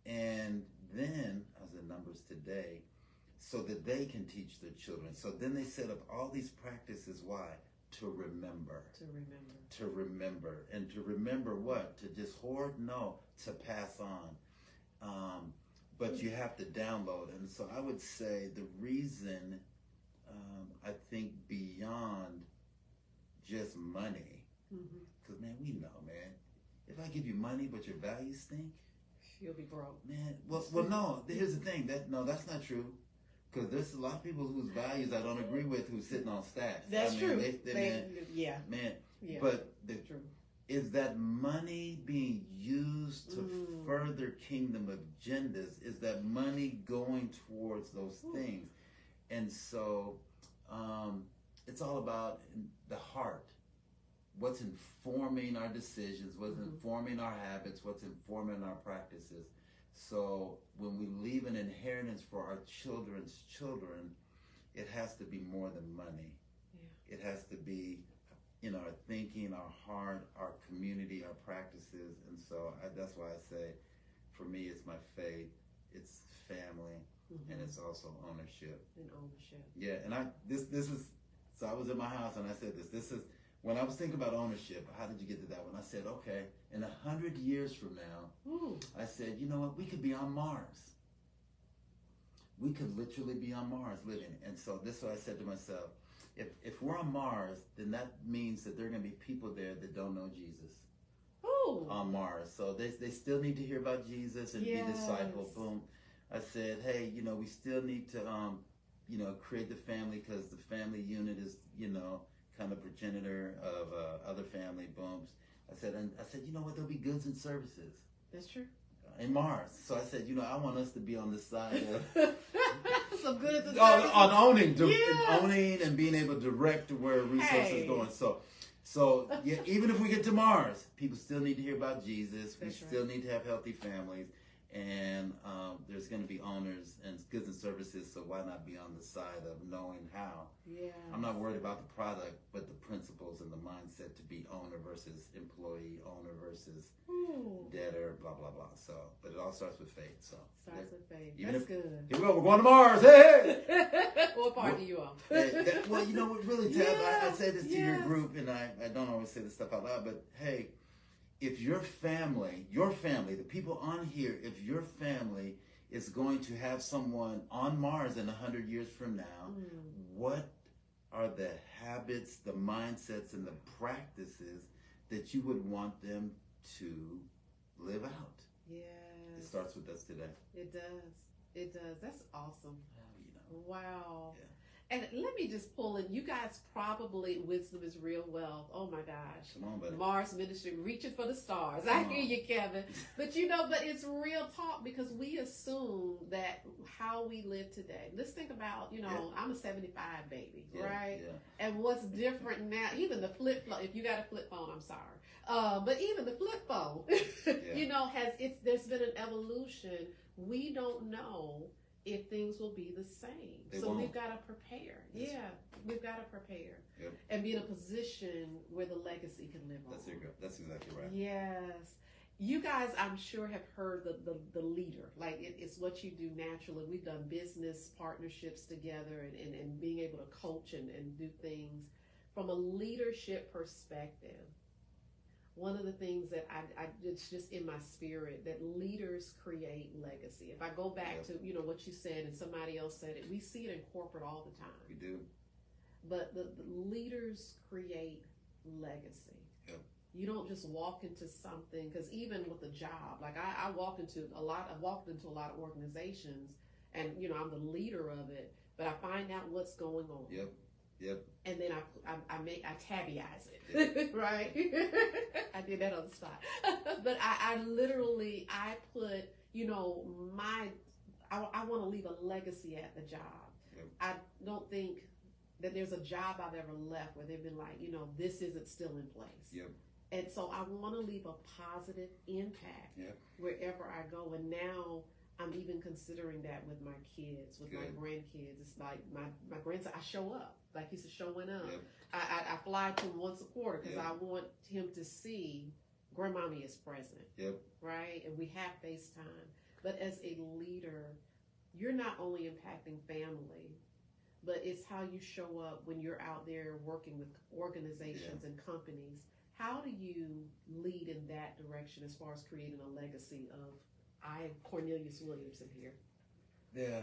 And then, as in Numbers today, so that they can teach their children. So then they set up all these practices. Why? To remember. To remember. And to remember what? To just hoard? No. To pass on. But you have to download. And so I would say the reason... I think beyond just money, because man, we know, man, if I give you money but your values stink, you'll be broke, man. Well, no. Here's the thing. That's not true, because there's a lot of people whose values I don't agree with who's sitting on stacks. That's true. Man. But is that money being used to further kingdom agendas? Is that money going towards those things? And so it's all about the heart. what's informing our decisions, what's informing our habits, what's informing our practices. So when we leave an inheritance for our children's children, it has to be more than money. Yeah. It has to be in our thinking, our heart, our community, our practices. And so that's why I say, for me, it's my faith, it's family, and it's also ownership. And ownership. Yeah, and this is, so I was in my house and I said this is, when I was thinking about ownership, how did you get to that one? I said, okay, in 100 years from now, I said, you know what, we could be on Mars. We could literally be on Mars living. And so this is what I said to myself. If we're on Mars, then that means that there are going to be people there that don't know Jesus. Ooh. On Mars. So they still need to hear about Jesus and be discipled. Boom. I said, hey, you know, we still need to, you know, create the family, because the family unit is, you know, kind of progenitor of other family. Booms. I said, you know what? There'll be goods and services. That's true. In Mars. So I said, you know, I want us to be on the side of some goods and services. On owning and being able to direct where resources going. So yeah, even if we get to Mars, people still need to hear about Jesus. We still need to have healthy families, and there's going to be owners and goods and services. So why not be on the side of knowing how? Yeah. I'm not worried about the product, but the principles and the mindset to be owner versus employee, owner versus debtor, blah blah blah. So, but it all starts with faith. So starts with faith. That's good. Here we go. We're going to Mars. Hey. What part do you on? Well, you know what, really, Tab, I say this to your group, and I don't always say this stuff out loud, but hey, if your family, the people on here, if your family is going to have someone on Mars in 100 years from now, what are the habits, the mindsets, and the practices that you would want them to live out? Yes. It starts with us today. It does. It does. That's awesome. You know. Wow. Yeah. And let me just pull in, you guys probably, wisdom is real wealth. Oh my gosh. Come on, buddy. Mars Ministry, reaching for the stars. I hear you, Kevin. But you know, but it's real talk, because we assume that how we live today. Let's think about, you know, I'm a 75 baby, right? Yeah. And what's different now, even the flip phone, if you got a flip phone, I'm sorry. But even the flip phone, you know, there's been an evolution. We don't know if things will be the same. We've got to prepare. We've got to prepare. Yep. And be in a position where the legacy can live on. That's exactly right. Yes. You guys, I'm sure, have heard the leader. Like, it's what you do naturally. We've done business partnerships together and being able to coach and do things. From a leadership perspective, one of the things that it's just in my spirit, that leaders create legacy. If I go back to, you know, what you said and somebody else said it, we see it in corporate all the time. We do. But the leaders create legacy. Yep. You don't just walk into something, because even with a job, like I've walked into a lot of organizations, and, you know, I'm the leader of it, but I find out what's going on. Yep. And then I tabbyize it, right? I did that on the spot. But I literally put, you know, I want to leave a legacy at the job. Yep. I don't think that there's a job I've ever left where they've been like, you know, this isn't still in place. Yep. And so I want to leave a positive impact wherever I go. And now I'm even considering that with my kids, with my grandkids. It's like my grandson, I show up. Like he's showing up. Yep. I fly to him once a quarter, because I want him to see Grandmommy is present. Yep. Right? And we have FaceTime. But as a leader, you're not only impacting family, but it's how you show up when you're out there working with organizations and companies. How do you lead in that direction as far as creating a legacy of Cornelius Williamson here? Yeah,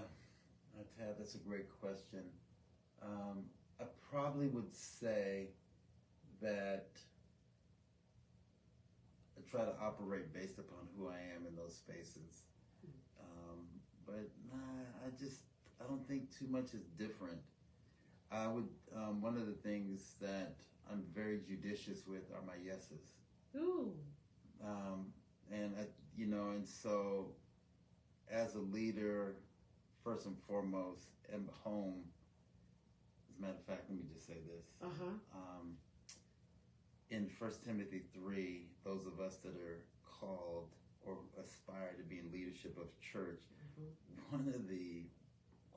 Tab, that's a great question. I probably would say that I try to operate based upon who I am in those spaces. But I don't think too much is different. I would, one of the things that I'm very judicious with are my yeses. Ooh. And and so as a leader, first and foremost, at home, as a matter of fact, let me just say this. in 1 Timothy 3, those of us that are called or aspire to be in leadership of church, one of the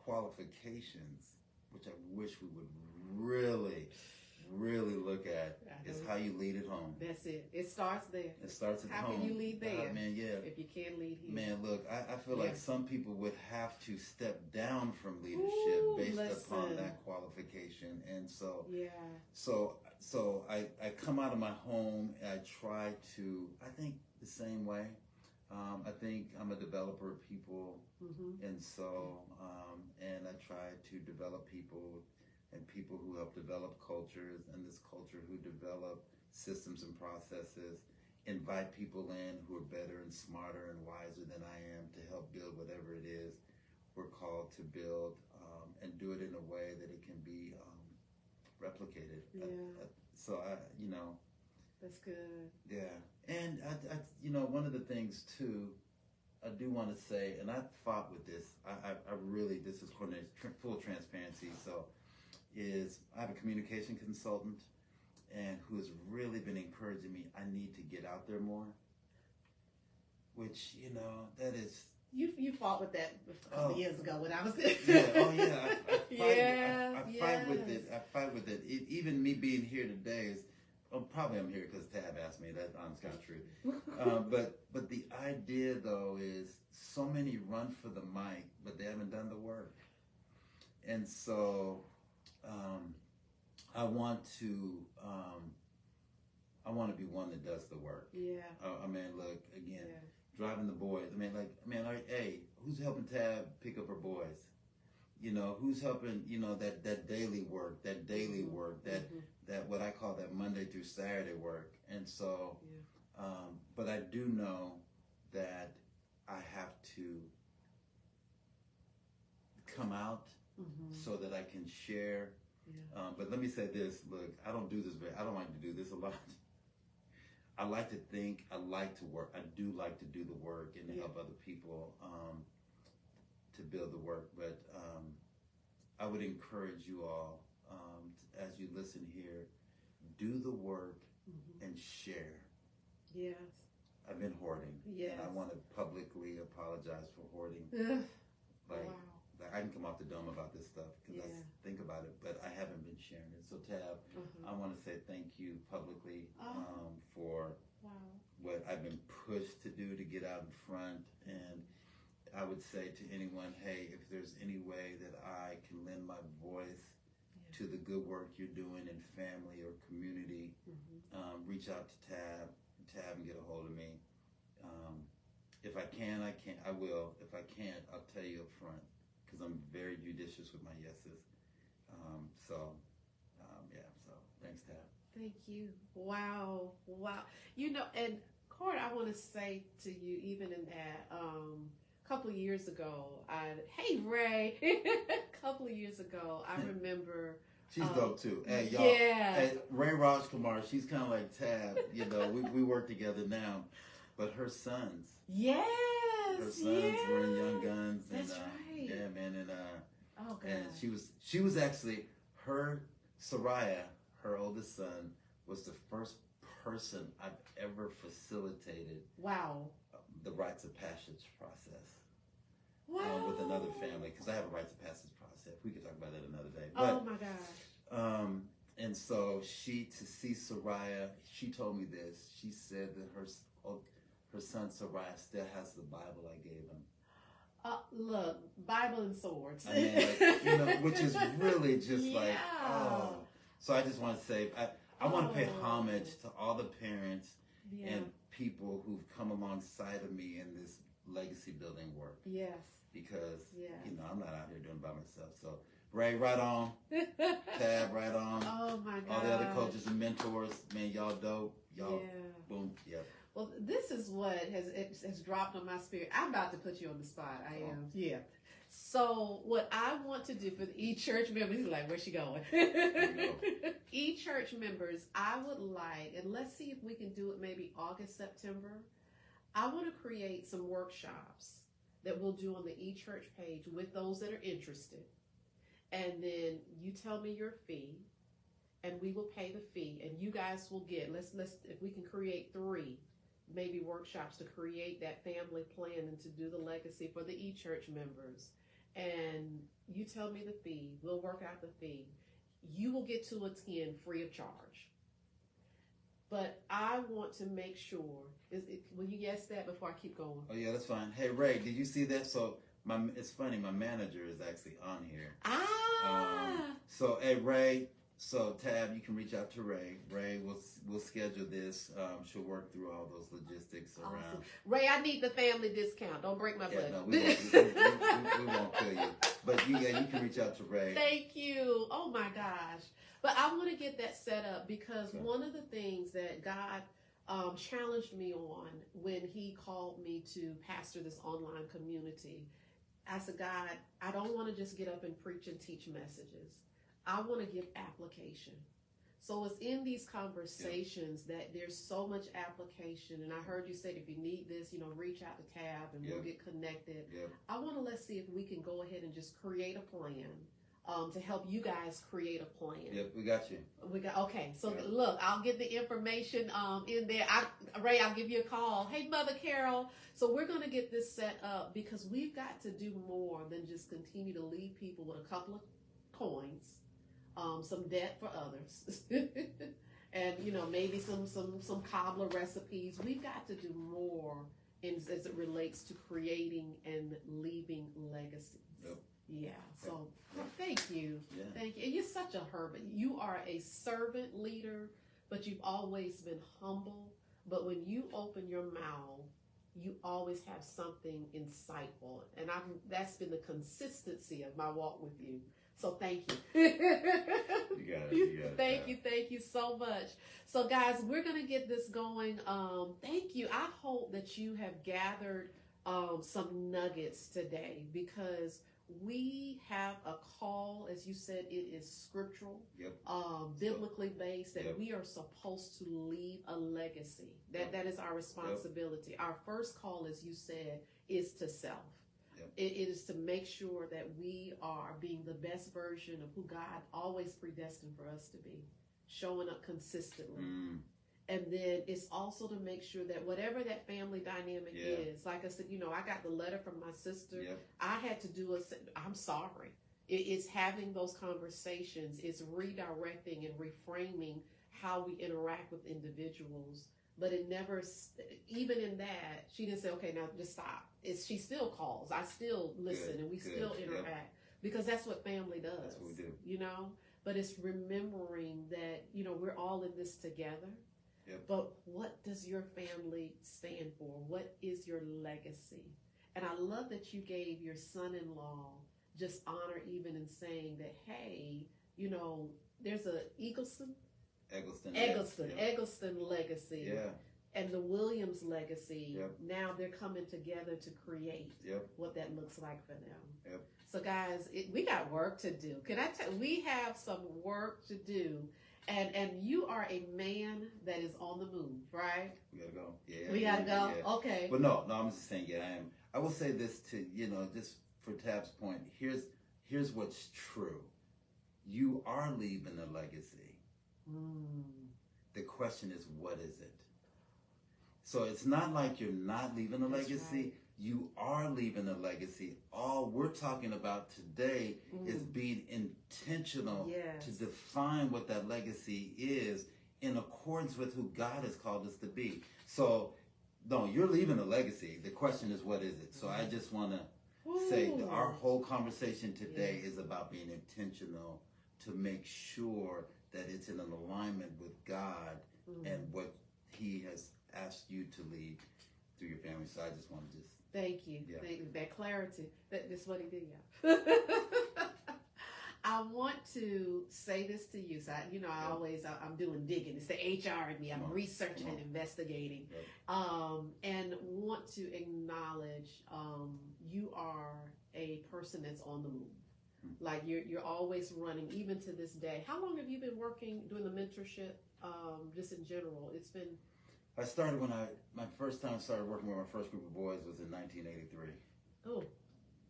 qualifications, which I wish we would really look at, is how you lead at home. That's it. It starts there. It starts at home. How can you lead there? Man, yeah. If you can't lead here. Man, look, I feel like some people would have to step down from leadership based upon that qualification. And so, so I come out of my home and I try to, I think the same way. I think I'm a developer of people. And so, and I try to develop people and people who help develop cultures, and this culture who develop systems and processes, invite people in who are better and smarter and wiser than I am to help build whatever it is we're called to build, and do it in a way that it can be replicated. So that's good. Yeah, and I one of the things too, I do want to say, and I fought with this. I really, this is full transparency. So, I have a communication consultant, and who has really been encouraging me. I need to get out there more. Which that is. You fought with that a couple years ago when I was. I fight with it. I fight with it. Even me being here today is. Probably I'm here because Tab asked me. That's kind of true. But the idea though is so many run for the mic, but they haven't done the work. And so I want to be one that does the work. Yeah. I mean, look again, driving the boys. Hey, who's helping Tab pick up her boys? Who's helping, that daily work, that what I call that Monday through Saturday work. And so, but I do know that I have to come out so that I can share. But let me say this, look, I don't like to do this a lot. I like to think, I like to work. I do like to do the work and to help other people to build the work. But I would encourage you all, as you listen here, do the work and share. Yes. I've been hoarding. Yes. And I want to publicly apologize for hoarding. I can come off the dome about this stuff because I think about it, but I haven't been sharing it. So Tab, I want to say thank you publicly for what I've been pushed to do to get out in front. And I would say to anyone, hey, if there's any way that I can lend my voice to the good work you're doing in family or community, reach out to Tab and get a hold of me. If I can, I will. If I can't, I'll tell you up front, because I'm very judicious with my yeses. So thanks, Tab. Thank you. Wow. And Court, I want to say to you, even in that, a couple of years ago, hey Ray, a couple of years ago, I remember. She's dope too. Hey, y'all. Yeah. Hey, Ray Rajkumar, she's kind of like Tab. We work together now, but her sons. Yes. Her sons were in Young Guns. And, that's right. Yeah, man, and oh God. and she was actually Soraya, her oldest son, was the first person I've ever facilitated. Wow. The rites of passage process. Wow. With another family, because I have a rites of passage process. We could talk about that another day. But, oh my gosh. And so to see Soraya, she told me this. She said that her son Soraya still has the Bible I gave him. Look, Bible and swords. I mean, which is really just like, oh. So I just want to say, I want to pay homage to all the parents and people who've come alongside of me in this legacy building work. Yes. Because, I'm not out here doing it by myself. So, Ray, right on. Tab, right on. Oh, my God. All the other coaches and mentors, man, y'all dope. Y'all, boom, yep. Well, this is what has dropped on my spirit. I'm about to put you on the spot. I am. Yeah. So, what I want to do for the e-church members, he's like, where's she going? E-church members, I would like, and let's see if we can do it maybe August, September. I want to create some workshops that we'll do on the e-church page with those that are interested. And then you tell me your fee. and we will pay the fee, and you guys will get, let's if we can create 3 maybe workshops to create that family plan and to do the legacy for the e-church members, and you tell me the fee, we'll work out the fee, you will get to attend free of charge. But I want to make sure, will you guess that before I keep going? Oh yeah, that's fine. Hey Ray, did you see that? So it's funny, my manager is actually on here. So hey Ray, so Tab, you can reach out to Ray. Ray, we'll schedule this. She'll work through all those logistics around. Awesome. Ray, I need the family discount. Don't break my budget. No, we won't kill you. But you can reach out to Ray. Thank you. Oh my gosh. But I want to get that set up because one of the things that God challenged me on when he called me to pastor this online community, I said, God, I don't want to just get up and preach and teach messages. I want to give application. So it's in these conversations that there's so much application. And I heard you say, if you need this, reach out to Tab and we'll get connected. I want to let's see if we can go ahead and just create a plan to help you guys create a plan. Yep, we got you. Okay. So look, I'll get the information in there. Ray, I'll give you a call. Hey, Mother Carol. So we're going to get this set up because we've got to do more than just continue to leave people with a couple of coins, some debt for others, and maybe some cobbler recipes. We've got to do more as it relates to creating and leaving legacies. Yep. Yeah. So thank you. Yeah. Thank you. And you're such a hermit. You are a servant leader, but you've always been humble. But when you open your mouth, you always have something insightful. And that's been the consistency of my walk with you. So thank you. You got it. Thank you so much. So guys, we're going to get this going. Thank you. I hope that you have gathered some nuggets today because we have a call, as you said, it is scriptural, biblically based, that we are supposed to leave a legacy. That is our responsibility. Our first call, as you said, is to self. It is to make sure that we are being the best version of who God always predestined for us to be, showing up consistently. And then it's also to make sure that whatever that family dynamic is, like I said, I got the letter from my sister. I had to do I'm sorry. It's having those conversations. It's redirecting and reframing how we interact with individuals. But it never, even in that, she didn't say, okay, now just stop. She still calls. I still listen and we still interact because that's what family does. That's what we do. But it's remembering that, we're all in this together. But what does your family stand for? What is your legacy? And I love that you gave your son-in-law just honor even in saying that, hey, there's a Eggleston legacy. And the Williams legacy. Now they're coming together to create what that looks like for them. So guys, we got work to do. Can I tell you, we have some work to do. And you are a man that is on the move, right? We gotta go. Yeah. We gotta go. Yeah. Okay. But no, I'm just saying, I am. I will say this to, just for Tab's point, here's what's true. You are leaving a legacy. The question is, what is it? So it's not like you're not leaving a legacy. Right. You are leaving a legacy. All we're talking about today is being intentional to define what that legacy is in accordance with who God has called us to be. So, no, you're leaving a legacy. The question is, what is it? So I just want to say that our whole conversation today is about being intentional to make sure that it's in an alignment with God and what He has asked you to lead through your family. So I just want to thank you. Yeah. Thank you. That clarity. That's what he did, y'all. I want to say this to you. So, I'm doing digging. It's the HR in me. I'm researching and investigating. And want to acknowledge you are a person that's on the move. Like you're always running, even to this day. How long have you been working, doing the mentorship, just in general? It's been... I started my first time I started working with my first group of boys was in 1983. Oh,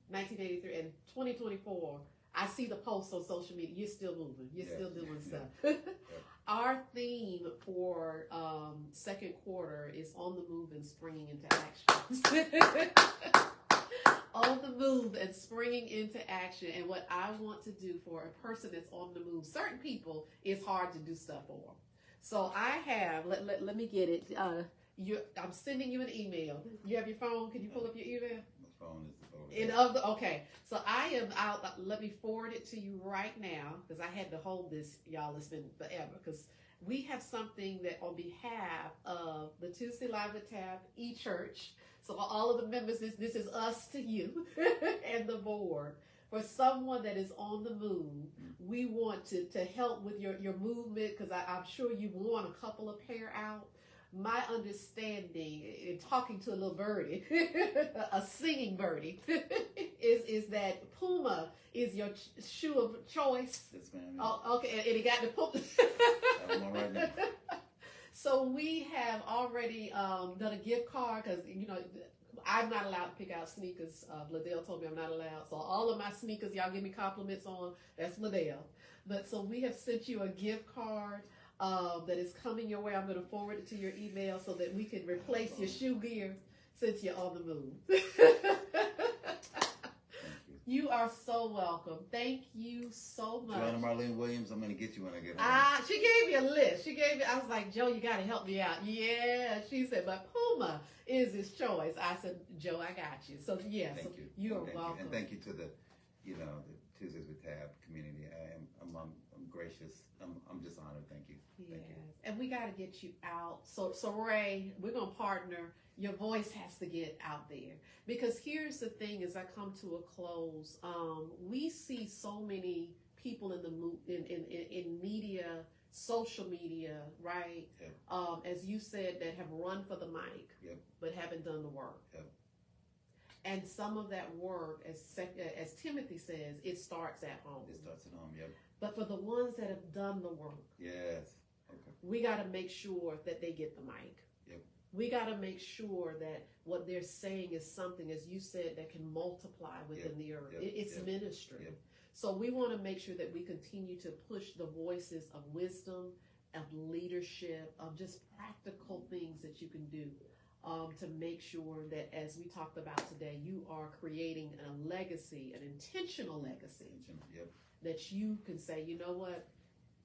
1983. And 2024, I see the posts on social media. You're still moving. You're still doing stuff. Our theme for second quarter is on the move and springing into action. On the move and springing into action. And what I want to do for a person that's on the move, certain people, it's hard to do stuff for them. So I have, let me get it. I'm sending you an email. You have your phone? Can you pull up your email? My phone is over. Okay. So I am out. Let me forward it to you right now, because I had to hold this, y'all. It's been forever, because we have something that on behalf of the Tuesday Live with Tab e-church. So for all of the members, this is us to you and the board. For someone that is on the move, we want to help with your movement, because I'm sure you want a couple of pair out. My understanding, in talking to a little birdie, a singing birdie, is that Puma is your shoe of choice. Yes, ma'am. Oh, okay, and it got the Puma. I'm on right now. So we have already done a gift card, because, you know, I'm not allowed to pick out sneakers. Liddell told me I'm not allowed. So all of my sneakers, y'all give me compliments on, that's Liddell. But so we have sent you a gift card that is coming your way. I'm going to forward it to your email so that we can replace your shoe gear since you're on the move. You are so welcome. Thank you so much. Joanna Marlene Williams, I'm going to get you when I get home. She gave me a list. I was like, Joe, you got to help me out. Yeah, she said, but Puma is his choice. I said, Joe, I got you. So, yes, thank you. You're welcome. And thank you to the Tuesdays with Tab community. I'm gracious. I'm just honored. Thank you. Yes. Thank you. And we got to get you out. So Ray, we're going to partner. Your voice has to get out there, because here's the thing: as I come to a close, we see so many people in media, social media, right? Yep. As you said, that have run for the mic, yep, but haven't done the work. Yep. And some of that work, as Timothy says, it starts at home. It starts at home. Yep. But for the ones that have done the work, yes, okay, we got to make sure that they get the mic. Yep. We got to make sure that what they're saying is something, as you said, that can multiply within the earth. It's ministry. Yep. So we want to make sure that we continue to push the voices of wisdom, of leadership, of just practical things that you can do to make sure that, as we talked about today, you are creating a legacy, an intentional legacy, Yep. that you can say, you know what?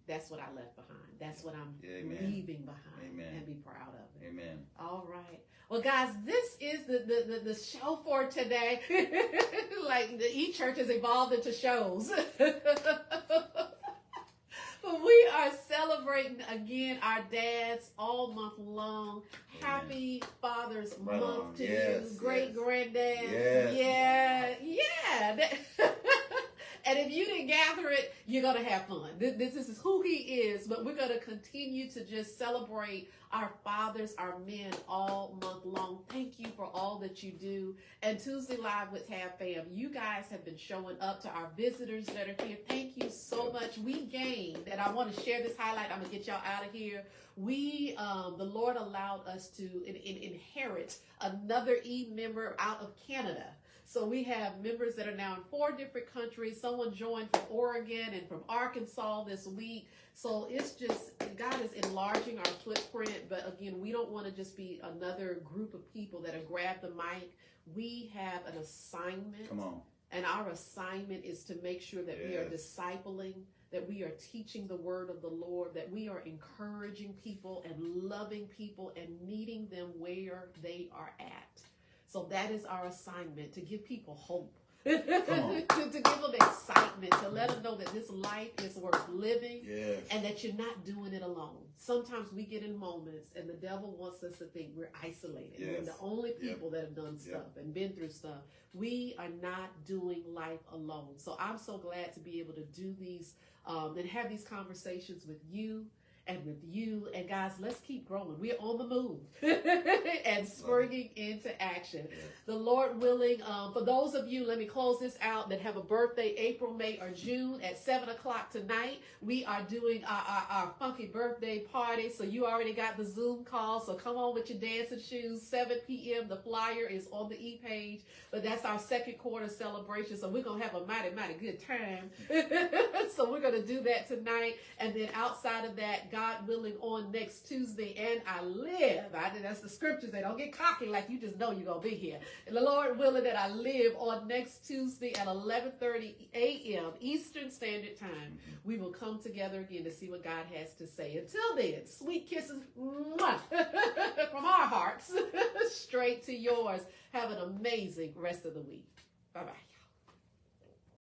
That's what I left behind. That's what I'm leaving behind. Amen. And be proud of it. Amen. All right. Well, guys, this is the show for today. Like the e-church has evolved into shows. But we are celebrating again our dads all month long. Happy Father's Month to you, great granddad. Yes. Yeah. And if you didn't gather it, you're going to have fun. This is who he is, but we're going to continue to just celebrate our fathers, our men all month long. Thank you for all that you do. And Tuesday Live with Tab Fam, you guys have been showing up. To our visitors that are here, thank you so much. We gained, and I want to share this highlight. I'm going to get y'all out of here. We, the Lord allowed us to inherit another member out of Canada. So we have members that are now in 4 different countries. Someone joined from Oregon and from Arkansas this week. So it's just, God is enlarging our footprint. But again, we don't want to just be another group of people that have grabbed the mic. We have an assignment. Come on. And our assignment is to make sure that we are discipling, that we are teaching the word of the Lord, that we are encouraging people and loving people and meeting them where they are at. So that is our assignment, to give people hope, to give them excitement, to let them know that this life is worth living, and that you're not doing it alone. Sometimes we get in moments and the devil wants us to think we're isolated. We're the only people that have done stuff and been through stuff. We are not doing life alone. So I'm so glad to be able to do these and have these conversations with you and with you. And guys, let's keep growing. We're on the move and springing into action. Yes. The Lord willing, for those of you, let me close this out, that have a birthday April, May, or June at 7 o'clock tonight, we are doing our funky birthday party. So you already got the Zoom call. So come on with your dancing shoes. 7 p.m. The flyer is on the e-page. But that's our second quarter celebration. So we're going to have a mighty, mighty good time. So we're going to do that tonight. And then outside of that, God willing, on next Tuesday, and I live. That's the scriptures. They don't get cocky like you just know you're going to be here. And the Lord willing that I live on next Tuesday at 11:30 a.m. Eastern Standard Time. We will come together again to see what God has to say. Until then, sweet kisses from our hearts straight to yours. Have an amazing rest of the week. Bye-bye.